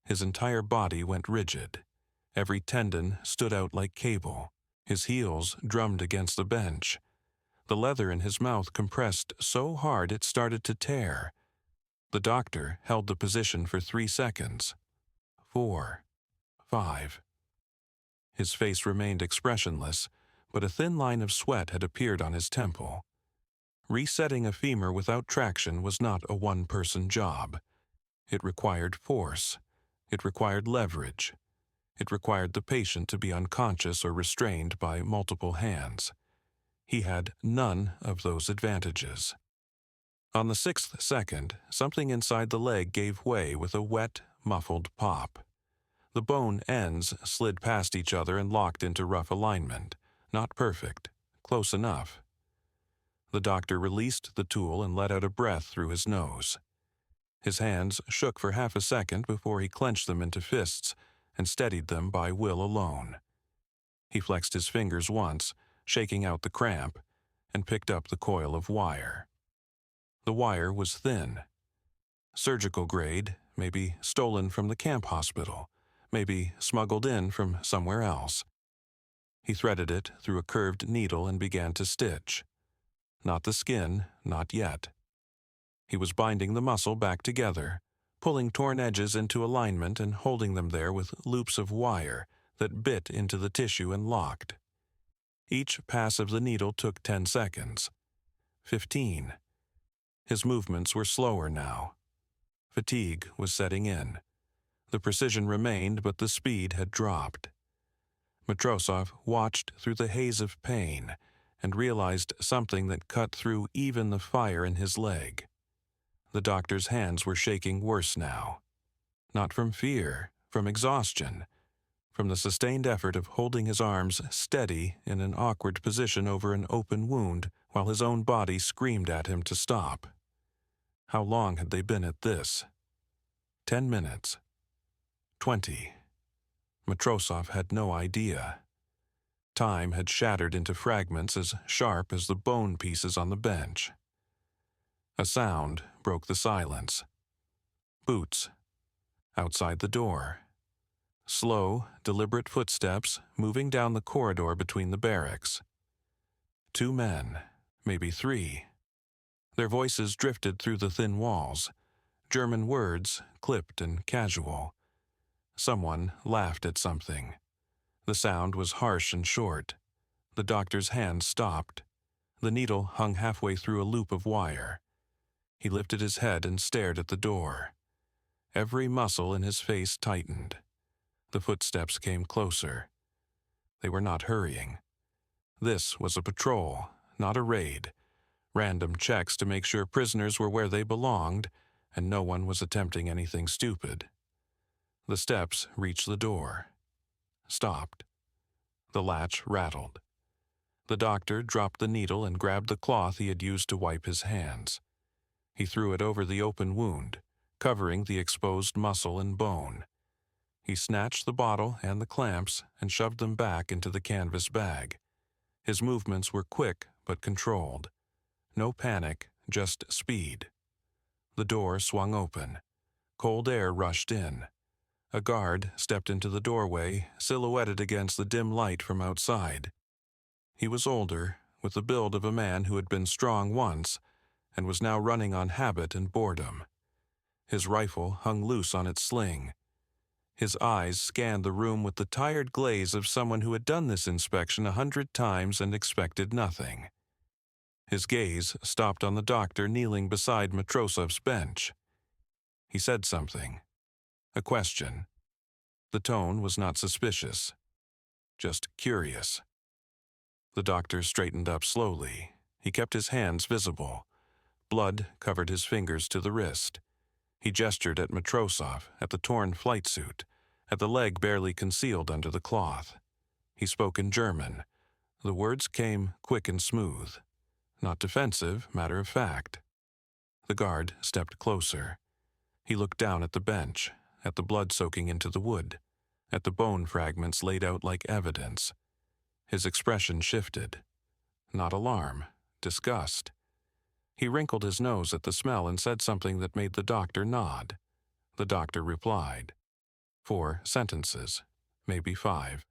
His entire body went rigid. Every tendon stood out like cable. His heels drummed against the bench. The leather in his mouth compressed so hard it started to tear. The doctor held the position for 3 seconds. 4. 5. His face remained expressionless, but a thin line of sweat had appeared on his temple. Resetting a femur without traction was not a one-person job. It required force. It required leverage. It required the patient to be unconscious or restrained by multiple hands. He had none of those advantages. On the 6th second, something inside the leg gave way with a wet, muffled pop. The bone ends slid past each other and locked into rough alignment. Not perfect, close enough. The doctor released the tool and let out a breath through his nose. His hands shook for half a second before he clenched them into fists and steadied them by will alone. He flexed his fingers once, shaking out the cramp, and picked up the coil of wire. The wire was thin. Surgical grade, maybe stolen from the camp hospital, maybe smuggled in from somewhere else. He threaded it through a curved needle and began to stitch. Not the skin, not yet. He was binding the muscle back together, pulling torn edges into alignment and holding them there with loops of wire that bit into the tissue and locked. Each pass of the needle took 10 seconds. 15. His movements were slower now. Fatigue was setting in. The precision remained, but the speed had dropped. Matrosov watched through the haze of pain and realized something that cut through even the fire in his leg. The doctor's hands were shaking worse now. Not from fear, from exhaustion, from the sustained effort of holding his arms steady in an awkward position over an open wound while his own body screamed at him to stop. How long had they been at this? 10 minutes. 20. Matrosov had no idea. Time had shattered into fragments as sharp as the bone pieces on the bench. A sound broke the silence. Boots. Outside the door. Slow, deliberate footsteps moving down the corridor between the barracks. 2 men, maybe 3. Their voices drifted through the thin walls, German words clipped and casual. Someone laughed at something. The sound was harsh and short. The doctor's hand stopped. The needle hung halfway through a loop of wire. He lifted his head and stared at the door. Every muscle in his face tightened. The footsteps came closer. They were not hurrying. This was a patrol, not a raid. Random checks to make sure prisoners were where they belonged, and no one was attempting anything stupid. The steps reached the door. Stopped. The latch rattled. The doctor dropped the needle and grabbed the cloth he had used to wipe his hands. He threw it over the open wound, covering the exposed muscle and bone. He snatched the bottle and the clamps and shoved them back into the canvas bag. His movements were quick but controlled. No panic, just speed. The door swung open. Cold air rushed in. A guard stepped into the doorway, silhouetted against the dim light from outside. He was older, with the build of a man who had been strong once and was now running on habit and boredom. His rifle hung loose on its sling. His eyes scanned the room with the tired glaze of someone who had done this inspection 100 times and expected nothing. His gaze stopped on the doctor kneeling beside Matrosov's bench. He said something. A question. The tone was not suspicious, just curious. The doctor straightened up slowly. He kept his hands visible. Blood covered his fingers to the wrist. He gestured at Matrosov, at the torn flight suit, at the leg barely concealed under the cloth. He spoke in German. The words came quick and smooth. Not defensive, matter of fact. The guard stepped closer. He looked down at the bench, at the blood soaking into the wood, at the bone fragments laid out like evidence. His expression shifted. Not alarm, disgust. He wrinkled his nose at the smell and said something that made the doctor nod. The doctor replied. 4 sentences, maybe 5.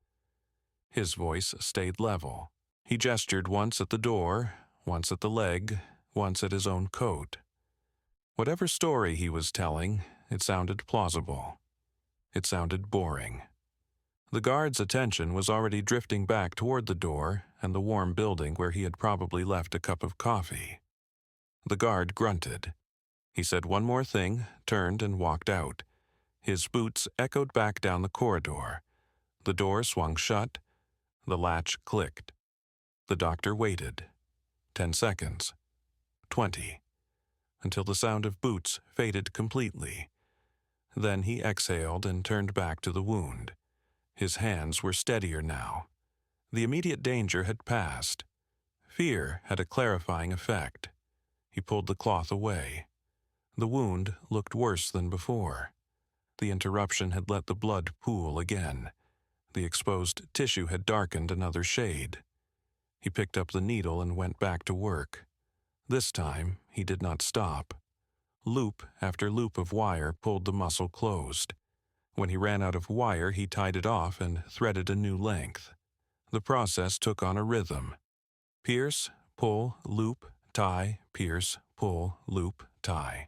His voice stayed level. He gestured once at the door, once at the leg, once at his own coat. Whatever story he was telling, it sounded plausible. It sounded boring. The guard's attention was already drifting back toward the door and the warm building where he had probably left a cup of coffee. The guard grunted. He said one more thing, turned and walked out. His boots echoed back down the corridor. The door swung shut. The latch clicked. The doctor waited. 10 seconds. 20. Until the sound of boots faded completely. Then he exhaled and turned back to the wound. His hands were steadier now. The immediate danger had passed. Fear had a clarifying effect. He pulled the cloth away. The wound looked worse than before. The interruption had let the blood pool again. The exposed tissue had darkened another shade. He picked up the needle and went back to work. This time, he did not stop. Loop after loop of wire pulled the muscle closed. When he ran out of wire, he tied it off and threaded a new length. The process took on a rhythm. Pierce, pull, loop, tie, pierce, pull, loop, tie.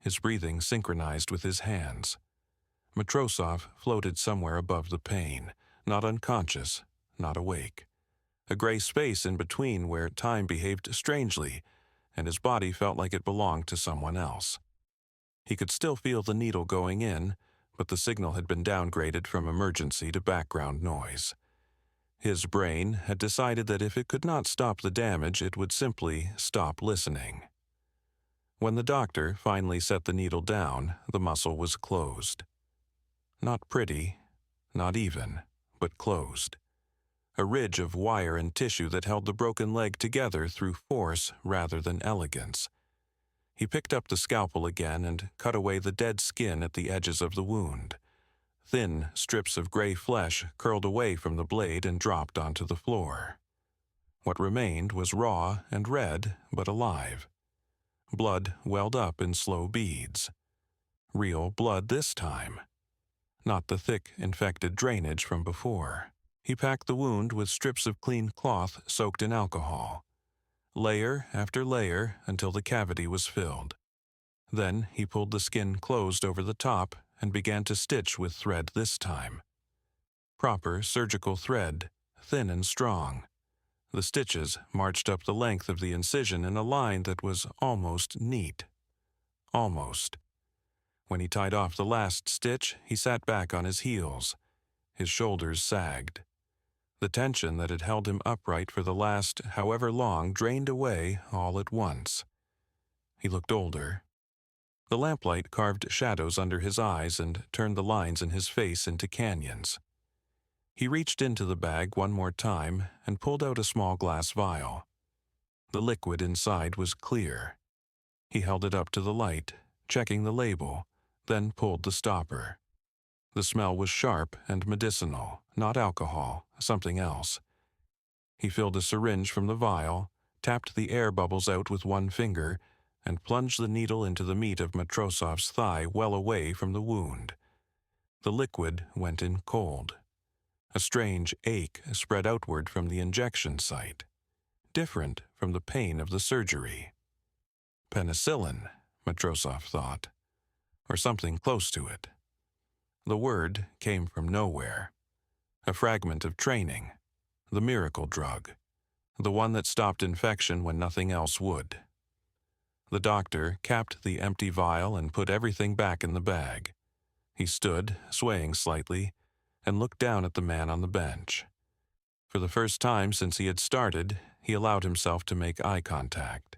His breathing synchronized with his hands. Matrosov floated somewhere above the pain, not unconscious, not awake. a gray space in between where time behaved strangely, and his body felt like it belonged to someone else. He could still feel the needle going in, but the signal had been downgraded from emergency to background noise. His brain had decided that if it could not stop the damage, it would simply stop listening. When the doctor finally set the needle down, the muscle was closed. Not pretty, not even, but closed. A ridge of wire and tissue that held the broken leg together through force rather than elegance. He picked up the scalpel again and cut away the dead skin at the edges of the wound. Thin strips of gray flesh curled away from the blade and dropped onto the floor. What remained was raw and red, but alive. Blood welled up in slow beads. Real blood this time. Not the thick, infected drainage from before. He packed the wound with strips of clean cloth soaked in alcohol, layer after layer until the cavity was filled. Then he pulled the skin closed over the top and began to stitch with thread this time. Proper surgical thread, thin and strong. The stitches marched up the length of the incision in a line that was almost neat. Almost. When he tied off the last stitch, he sat back on his heels. His shoulders sagged. The tension that had held him upright for the last however long drained away all at once. He looked older. The lamplight carved shadows under his eyes and turned the lines in his face into canyons. He reached into the bag one more time and pulled out a small glass vial. The liquid inside was clear. He held it up to the light, checking the label, then pulled the stopper. The smell was sharp and medicinal, not alcohol, something else. He filled a syringe from the vial, tapped the air bubbles out with one finger, and plunged the needle into the meat of Matrosov's thigh well away from the wound. The liquid went in cold. A strange ache spread outward from the injection site, different from the pain of the surgery. Penicillin, Matrosov thought, or something close to it. The word came from nowhere. A fragment of training, the miracle drug, the one that stopped infection when nothing else would. The doctor capped the empty vial and put everything back in the bag. He stood, swaying slightly, and looked down at the man on the bench. For the first time since he had started, he allowed himself to make eye contact.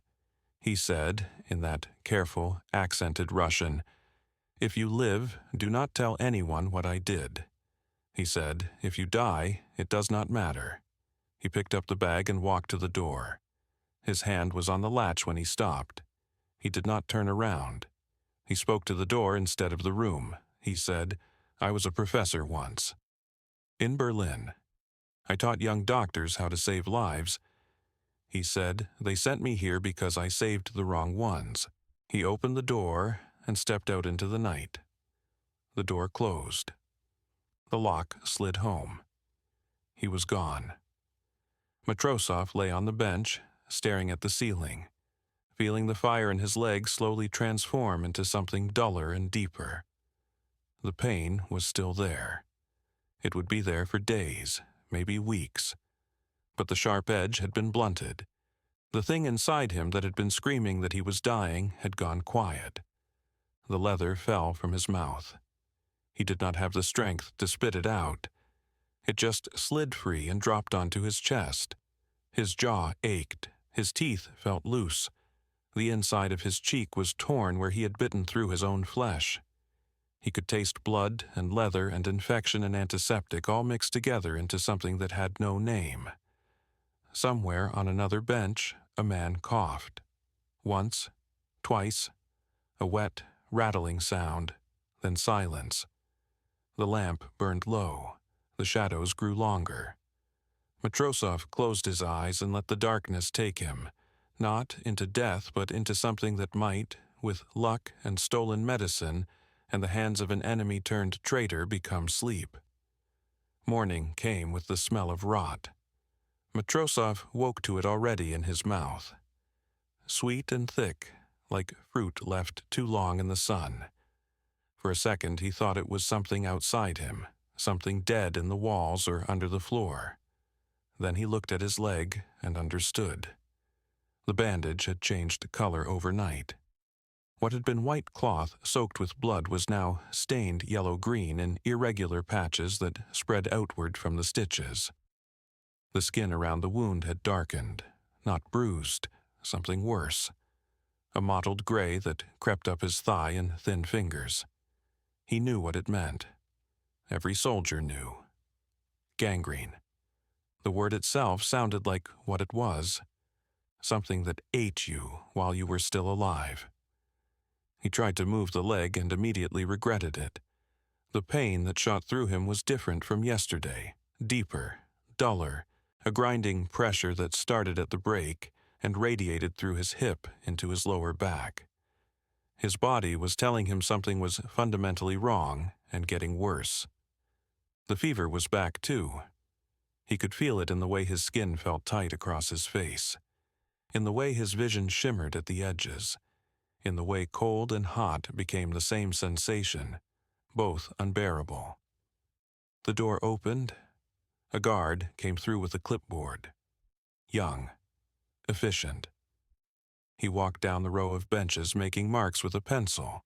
He said, in that careful, accented Russian, "If you live, do not tell anyone what I did." He said, "If you die, it does not matter." He picked up the bag and walked to the door. His hand was on the latch when he stopped. He did not turn around. He spoke to the door instead of the room. He said, "I was a professor once. In Berlin. I taught young doctors how to save lives." He said, "They sent me here because I saved the wrong ones." He opened the door and stepped out into the night. The door closed. The lock slid home. He was gone. Matrosov lay on the bench, staring at the ceiling, feeling the fire in his legs slowly transform into something duller and deeper. The pain was still there. It would be there for days, maybe weeks. But the sharp edge had been blunted. The thing inside him that had been screaming that he was dying had gone quiet. The leather fell from his mouth. He did not have the strength to spit it out. It just slid free and dropped onto his chest. His jaw ached. His teeth felt loose. The inside of his cheek was torn where he had bitten through his own flesh. He could taste blood and leather and infection and antiseptic all mixed together into something that had no name. Somewhere on another bench, a man coughed. Once, twice, a wet, rattling sound, then silence. The lamp burned low. The shadows grew longer. Matrosov closed his eyes and let the darkness take him, not into death but into something that might, with luck and stolen medicine and the hands of an enemy-turned traitor, become sleep. Morning came with the smell of rot. Matrosov woke to it already in his mouth. Sweet and thick, like fruit left too long in the sun. For a second he thought it was something outside him, something dead in the walls or under the floor. Then he looked at his leg and understood. The bandage had changed color overnight. What had been white cloth soaked with blood was now stained yellow-green in irregular patches that spread outward from the stitches. The skin around the wound had darkened, not bruised, something worse. A mottled gray that crept up his thigh in thin fingers. He knew what it meant. Every soldier knew. Gangrene. The word itself sounded like what it was. Something that ate you while you were still alive. He tried to move the leg and immediately regretted it. The pain that shot through him was different from yesterday, deeper, duller, a grinding pressure that started at the break and radiated through his hip into his lower back. His body was telling him something was fundamentally wrong and getting worse. The fever was back too. He could feel it in the way his skin felt tight across his face, in the way his vision shimmered at the edges, in the way cold and hot became the same sensation, both unbearable. The door opened. A guard came through with a clipboard. Young. Efficient. He walked down the row of benches making marks with a pencil.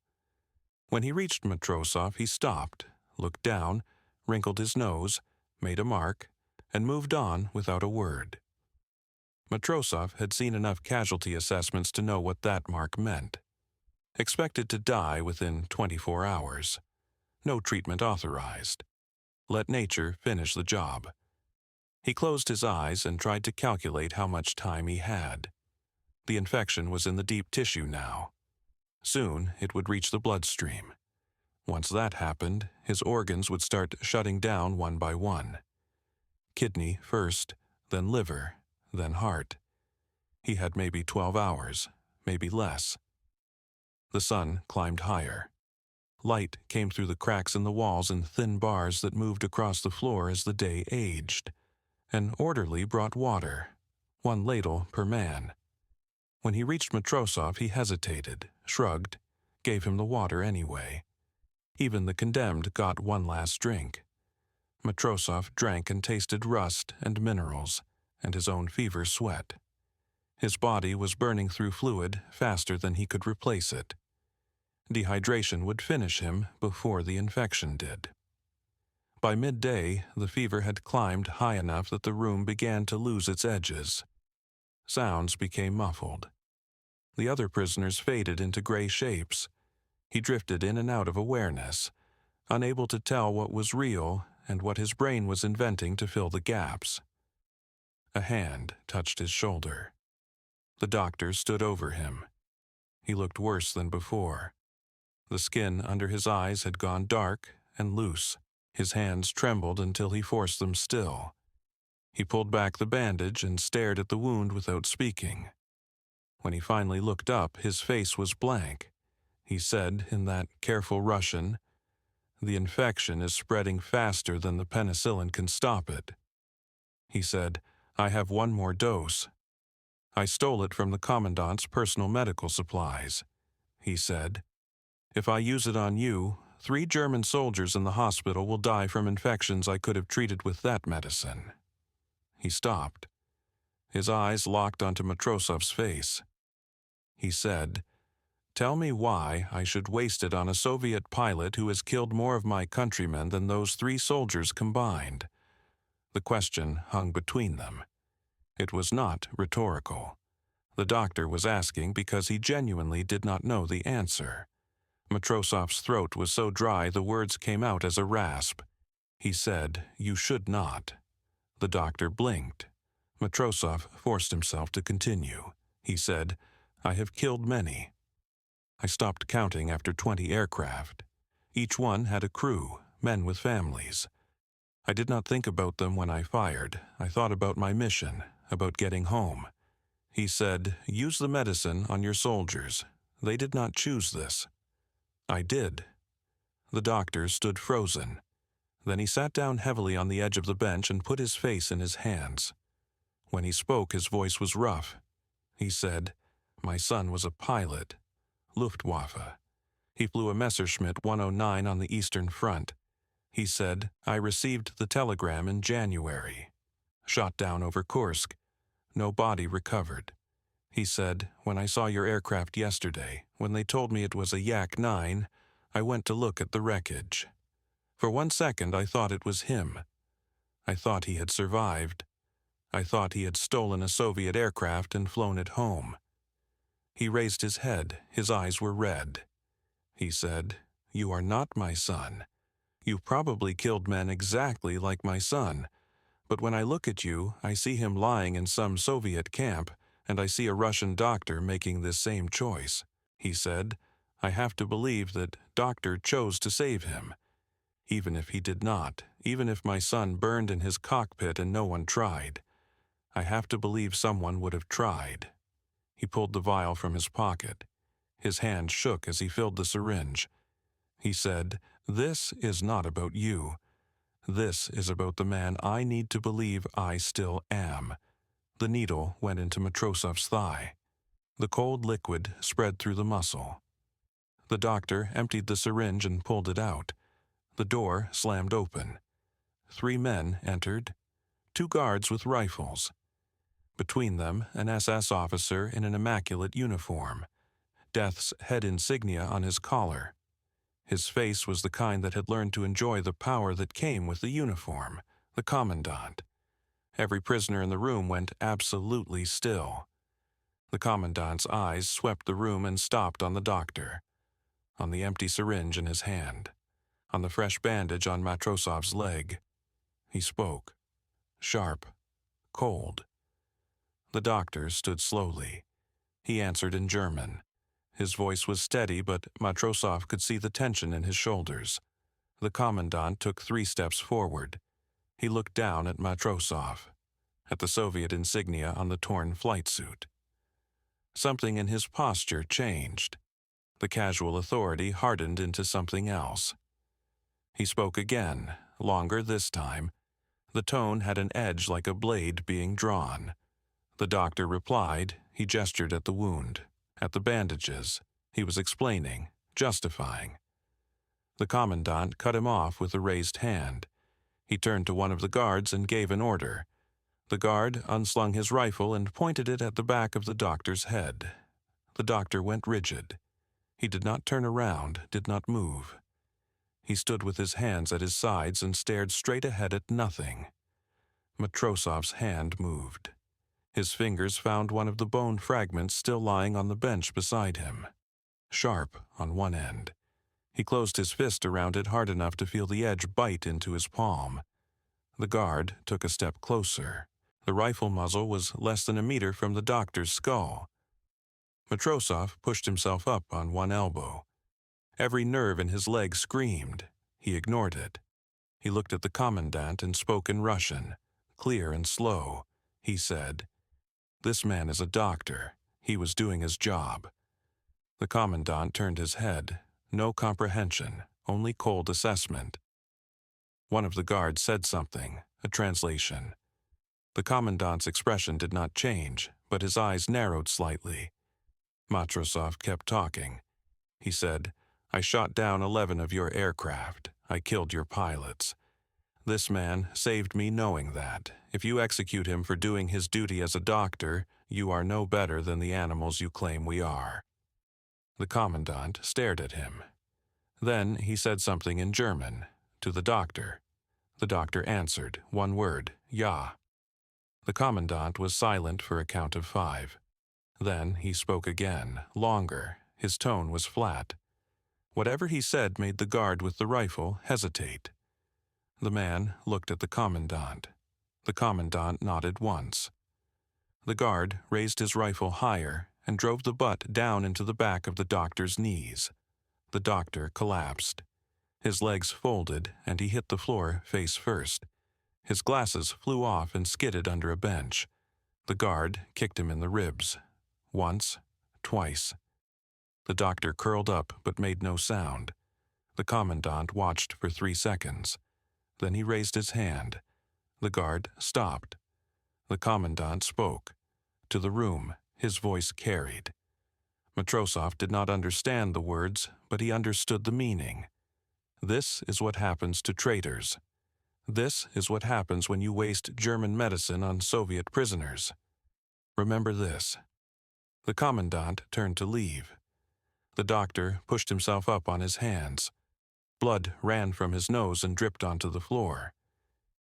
When he reached Matrosov, he stopped, looked down, wrinkled his nose, made a mark, and moved on without a word. Matrosov had seen enough casualty assessments to know what that mark meant. Expected to die within 24 hours. No treatment authorized. Let nature finish the job. He closed his eyes and tried to calculate how much time he had. The infection was in the deep tissue now. Soon it would reach the bloodstream. Once that happened, his organs would start shutting down one by one. Kidney first, then liver, then heart. He had maybe 12 hours, maybe less. The sun climbed higher. Light came through the cracks in the walls in thin bars that moved across the floor as the day aged. An orderly brought water, 1 ladle per man. When he reached Matrosov, he hesitated, shrugged, gave him the water anyway. Even the condemned got one last drink. Matrosov drank and tasted rust and minerals, and his own fever sweat. His body was burning through fluid faster than he could replace it. Dehydration would finish him before the infection did. By midday, the fever had climbed high enough that the room began to lose its edges. Sounds became muffled. The other prisoners faded into gray shapes. He drifted in and out of awareness, unable to tell what was real and what his brain was inventing to fill the gaps. A hand touched his shoulder. The doctor stood over him. He looked worse than before. The skin under his eyes had gone dark and loose. His hands trembled until he forced them still. He pulled back the bandage and stared at the wound without speaking. When he finally looked up, his face was blank. He said in that careful Russian, "The infection is spreading faster than the penicillin can stop it." He said, "I have 1 more dose. I stole it from the commandant's personal medical supplies." He said, "If I use it on you, 3 German soldiers in the hospital will die from infections I could have treated with that medicine." He stopped. His eyes locked onto Matrosov's face. He said, "Tell me why I should waste it on a Soviet pilot who has killed more of my countrymen than those 3 soldiers combined." The question hung between them. It was not rhetorical. The doctor was asking because he genuinely did not know the answer. Matrosov's throat was so dry the words came out as a rasp. He said, "You should not." The doctor blinked. Matrosov forced himself to continue. He said, "I have killed many. I stopped counting after 20 aircraft. Each one had a crew, men with families. I did not think about them when I fired. I thought about my mission, about getting home." He said, "Use the medicine on your soldiers. They did not choose this." I did. The doctor stood frozen. Then he sat down heavily on the edge of the bench and put his face in his hands. When he spoke, his voice was rough. He said, "My son was a pilot. Luftwaffe. He flew a Messerschmitt 109 on the Eastern Front. He said, I received the telegram in January. Shot down over Kursk. No body recovered. He said, when I saw your aircraft yesterday, when they told me it was a Yak-9, I went to look at the wreckage. For 1 second I thought it was him. I thought he had survived. I thought he had stolen a Soviet aircraft and flown it home. He raised his head. His eyes were red. He said, "You are not my son. You probably killed men exactly like my son. But when I look at you, I see him lying in some Soviet camp, and I see a Russian doctor making this same choice." He said, "I have to believe that doctor chose to save him. Even if he did not, even if my son burned in his cockpit and no one tried, I have to believe someone would have tried." He pulled the vial from his pocket. His hand shook as he filled the syringe. He said, "This is not about you. This is about the man I need to believe I still am." The needle went into Matrosov's thigh. The cold liquid spread through the muscle. The doctor emptied the syringe and pulled it out. The door slammed open. 3 men entered, 2 guards with rifles. Between them, an SS officer in an immaculate uniform, death's head insignia on his collar. His face was the kind that had learned to enjoy the power that came with the uniform, the commandant. Every prisoner in the room went absolutely still. The commandant's eyes swept the room and stopped on the doctor, on the empty syringe in his hand, on the fresh bandage on Matrosov's leg. He spoke. Sharp. Cold. The doctor stood slowly. He answered in German. His voice was steady, but Matrosov could see the tension in his shoulders. The commandant took 3 steps forward. He looked down at Matrosov, at the Soviet insignia on the torn flight suit. Something in his posture changed. The casual authority hardened into something else. He spoke again, longer this time. The tone had an edge like a blade being drawn. The doctor replied. He gestured at the wound, at the bandages. He was explaining, justifying. The commandant cut him off with a raised hand. He turned to one of the guards and gave an order. The guard unslung his rifle and pointed it at the back of the doctor's head. The doctor went rigid. He did not turn around, did not move. He stood with his hands at his sides and stared straight ahead at nothing. Matrosov's hand moved. His fingers found one of the bone fragments still lying on the bench beside him, sharp on one end. He closed his fist around it hard enough to feel the edge bite into his palm. The guard took a step closer. The rifle muzzle was less than a meter from the doctor's skull. Matrosov pushed himself up on one elbow. Every nerve in his leg screamed. He ignored it. He looked at the commandant and spoke in Russian, clear and slow. He said, "This man is a doctor. He was doing his job." The commandant turned his head. No comprehension, only cold assessment. One of the guards said something, a translation. The commandant's expression did not change, but his eyes narrowed slightly. Matrosov kept talking. He said, "I shot down 11 of your aircraft. I killed your pilots. This man saved me knowing that. If you execute him for doing his duty as a doctor, you are no better than the animals you claim we are." The commandant stared at him. Then he said something in German, to the doctor. The doctor answered, one word, "Ja." The commandant was silent for a count of 5. Then he spoke again, longer. His tone was flat. Whatever he said made the guard with the rifle hesitate. The man looked at the commandant. The commandant nodded once. The guard raised his rifle higher and drove the butt down into the back of the doctor's knees. The doctor collapsed. His legs folded and he hit the floor face first. His glasses flew off and skidded under a bench. The guard kicked him in the ribs. Once, twice. The doctor curled up but made no sound. The commandant watched for 3 seconds. Then he raised his hand. The guard stopped. The commandant spoke. To the room, his voice carried. Matrosov did not understand the words, but he understood the meaning. This is what happens to traitors. This is what happens when you waste German medicine on Soviet prisoners. Remember this." The commandant turned to leave. The doctor pushed himself up on his hands. Blood ran from his nose and dripped onto the floor.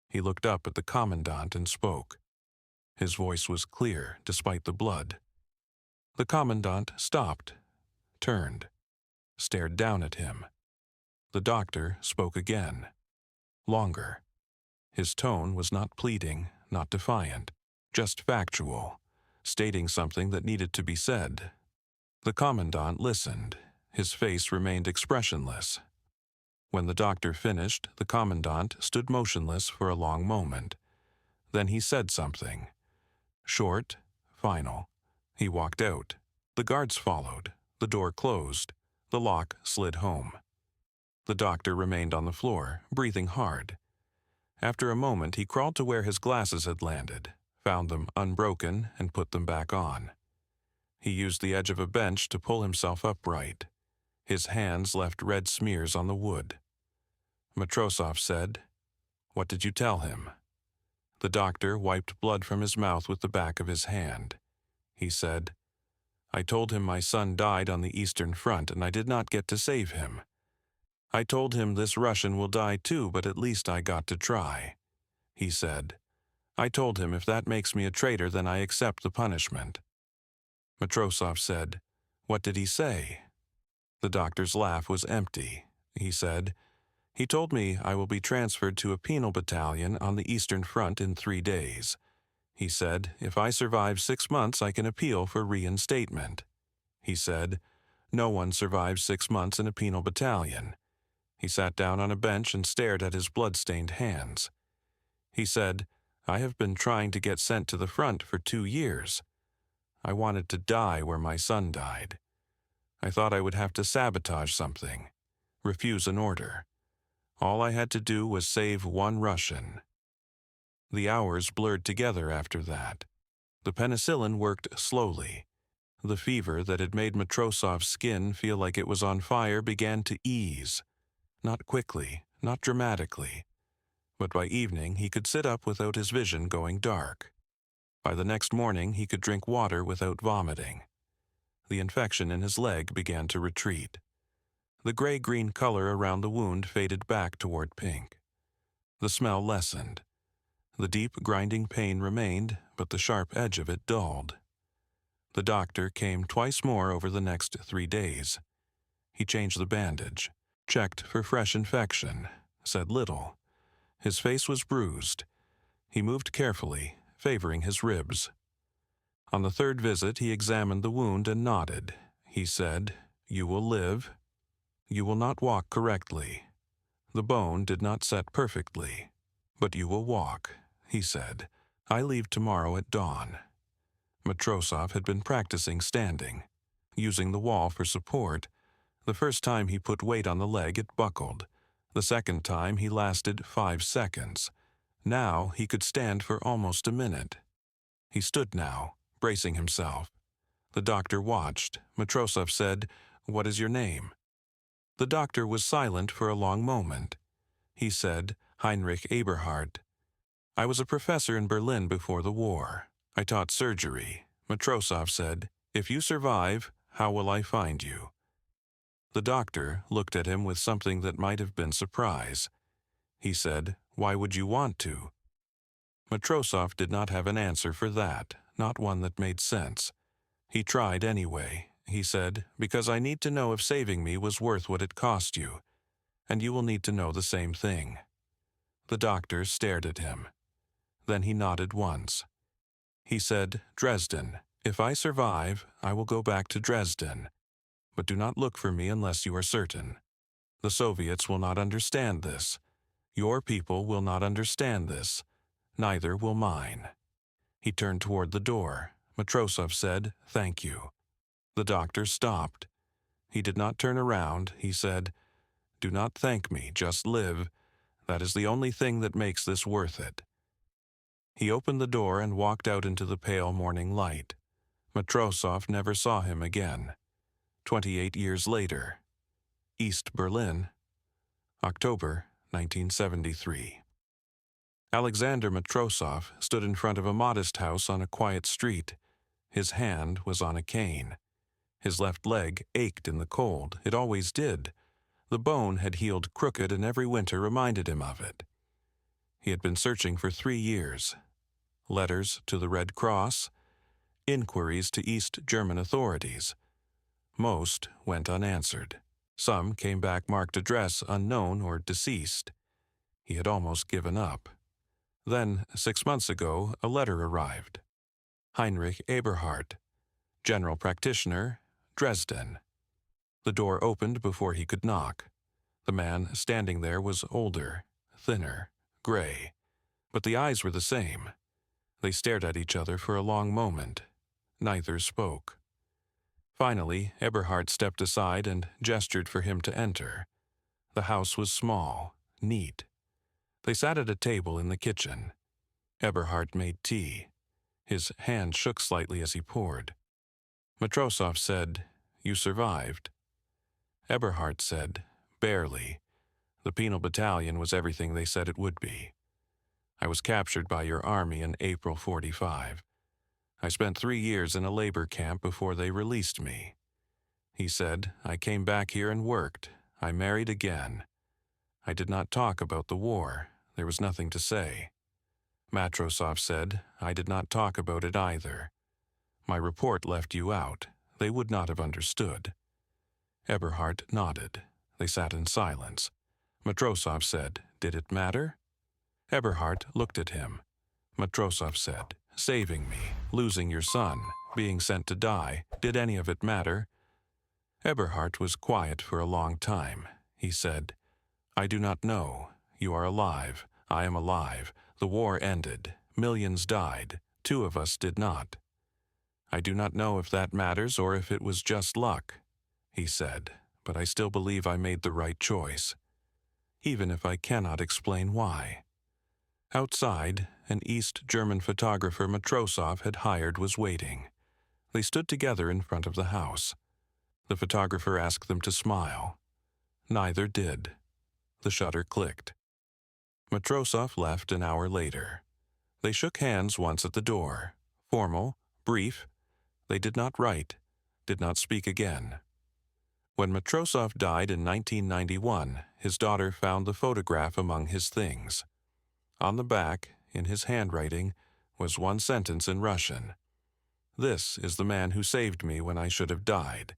He looked up at the commandant and spoke. His voice was clear despite the blood. The commandant stopped, turned, stared down at him. The doctor spoke again, longer. His tone was not pleading, not defiant, just factual, stating something that needed to be said. The commandant listened. His face remained expressionless. When the doctor finished, the commandant stood motionless for a long moment. Then he said something. Short, final. He walked out. The guards followed. The door closed. The lock slid home. The doctor remained on the floor, breathing hard. After a moment, he crawled to where his glasses had landed, found them unbroken, and put them back on. He used the edge of a bench to pull himself upright. His hands left red smears on the wood. Matrosov said, "What did you tell him?" The doctor wiped blood from his mouth with the back of his hand. He said, "I told him my son died on the Eastern Front and I did not get to save him. I told him this Russian will die too, but at least I got to try." He said, "I told him if that makes me a traitor, then I accept the punishment." Matrosov said, "What did he say?" The doctor's laugh was empty. He said, "He told me I will be transferred to a penal battalion on the Eastern Front in 3 days. He said, if I survive 6 months, I can appeal for reinstatement." He said, "No one survives 6 months in a penal battalion." He sat down on a bench and stared at his blood-stained hands. He said, "I have been trying to get sent to the front for 2 years. I wanted to die where my son died. I thought I would have to sabotage something, refuse an order. All I had to do was save one Russian." The hours blurred together after that. The penicillin worked slowly. The fever that had made Matrosov's skin feel like it was on fire began to ease. Not quickly, not dramatically. But by evening he could sit up without his vision going dark. By the next morning he could drink water without vomiting. The infection in his leg began to retreat. The gray-green color around the wound faded back toward pink. The smell lessened. The deep, grinding pain remained, but the sharp edge of it dulled. The doctor came twice more over the next 3 days. He changed the bandage, checked for fresh infection, said little. His face was bruised. He moved carefully, favoring his ribs. On the 3rd visit, he examined the wound and nodded. He said, "You will live. You will not walk correctly. The bone did not set perfectly. But you will walk," he said. "I leave tomorrow at dawn." Matrosov had been practicing standing, using the wall for support. The first time he put weight on the leg, it buckled. The second time, he lasted 5 seconds. Now he could stand for almost a minute. He stood now, bracing himself. The doctor watched. Matrosov said, "What is your name?" The doctor was silent for a long moment. He said, "Heinrich Eberhardt. I was a professor in Berlin before the war. I taught surgery." Matrosov said, "If you survive, how will I find you?" The doctor looked at him with something that might have been surprise. He said, "Why would you want to?" Matrosov did not have an answer for that, not one that made sense. He tried anyway. He said, "Because I need to know if saving me was worth what it cost you, and you will need to know the same thing." The doctor stared at him. Then he nodded once. He said, "Dresden. If I survive, I will go back to Dresden. But do not look for me unless you are certain. The Soviets will not understand this. Your people will not understand this. Neither will mine." He turned toward the door. Matrosov said, "Thank you." The doctor stopped. He did not turn around. He said, "Do not thank me, just live. That is the only thing that makes this worth it." He opened the door and walked out into the pale morning light. Matrosov never saw him again. 28 years later. East Berlin, October 1973. Alexander Matrosov stood in front of a modest house on a quiet street. His hand was on a cane. His left leg ached in the cold. It always did. The bone had healed crooked, and every winter reminded him of it. He had been searching for 3 years. Letters to the Red Cross, inquiries to East German authorities. Most went unanswered. Some came back marked address unknown or deceased. He had almost given up. Then, 6 months ago, a letter arrived. Heinrich Eberhardt, general practitioner, Dresden. The door opened before he could knock. The man standing there was older, thinner, gray, but the eyes were the same. They stared at each other for a long moment. Neither spoke. Finally, Eberhardt stepped aside and gestured for him to enter. The house was small, neat. They sat at a table in the kitchen. Eberhardt made tea. His hand shook slightly as he poured. Matrosov said, "You survived." Eberhardt said, "Barely. The penal battalion was everything they said it would be. I was captured by your army in April '45. I spent 3 years in a labor camp before they released me." He said, "I came back here and worked. I married again. I did not talk about the war. There was nothing to say." Matrosov said, "I did not talk about it either. My report left you out. They would not have understood." Eberhardt nodded. They sat in silence. Matrosov said, "Did it matter?" Eberhardt looked at him. Matrosov said, "Saving me, losing your son, being sent to die, did any of it matter?" Eberhardt was quiet for a long time. He said, "I do not know. You are alive. I am alive. The war ended. Millions died. 2 of us did not. I do not know if that matters or if it was just luck," he said, "but I still believe I made the right choice, even if I cannot explain why." Outside, an East German photographer Matrosov had hired was waiting. They stood together in front of the house. The photographer asked them to smile. Neither did. The shutter clicked. Matrosov left an hour later. They shook hands once at the door. Formal, brief. They did not write, did not speak again. When Matrosov died in 1991, his daughter found the photograph among his things. On the back, in his handwriting, was one sentence in Russian. "This is the man who saved me when I should have died.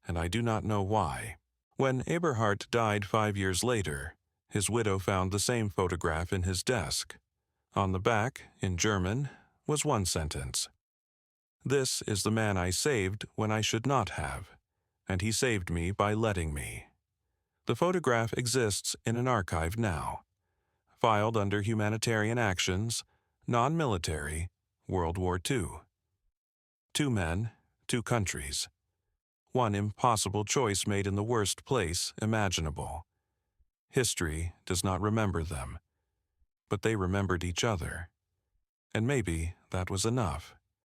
And I do not know why." When Eberhardt died 5 years later, his widow found the same photograph in his desk. On the back, in German, was one sentence. "This is the man I saved when I should not have, and he saved me by letting me." The photograph exists in an archive now, filed under Humanitarian Actions, Non-Military, World War II. 2 men, 2 countries. One impossible choice made in the worst place imaginable. History does not remember them, but they remembered each other. And maybe that was enough.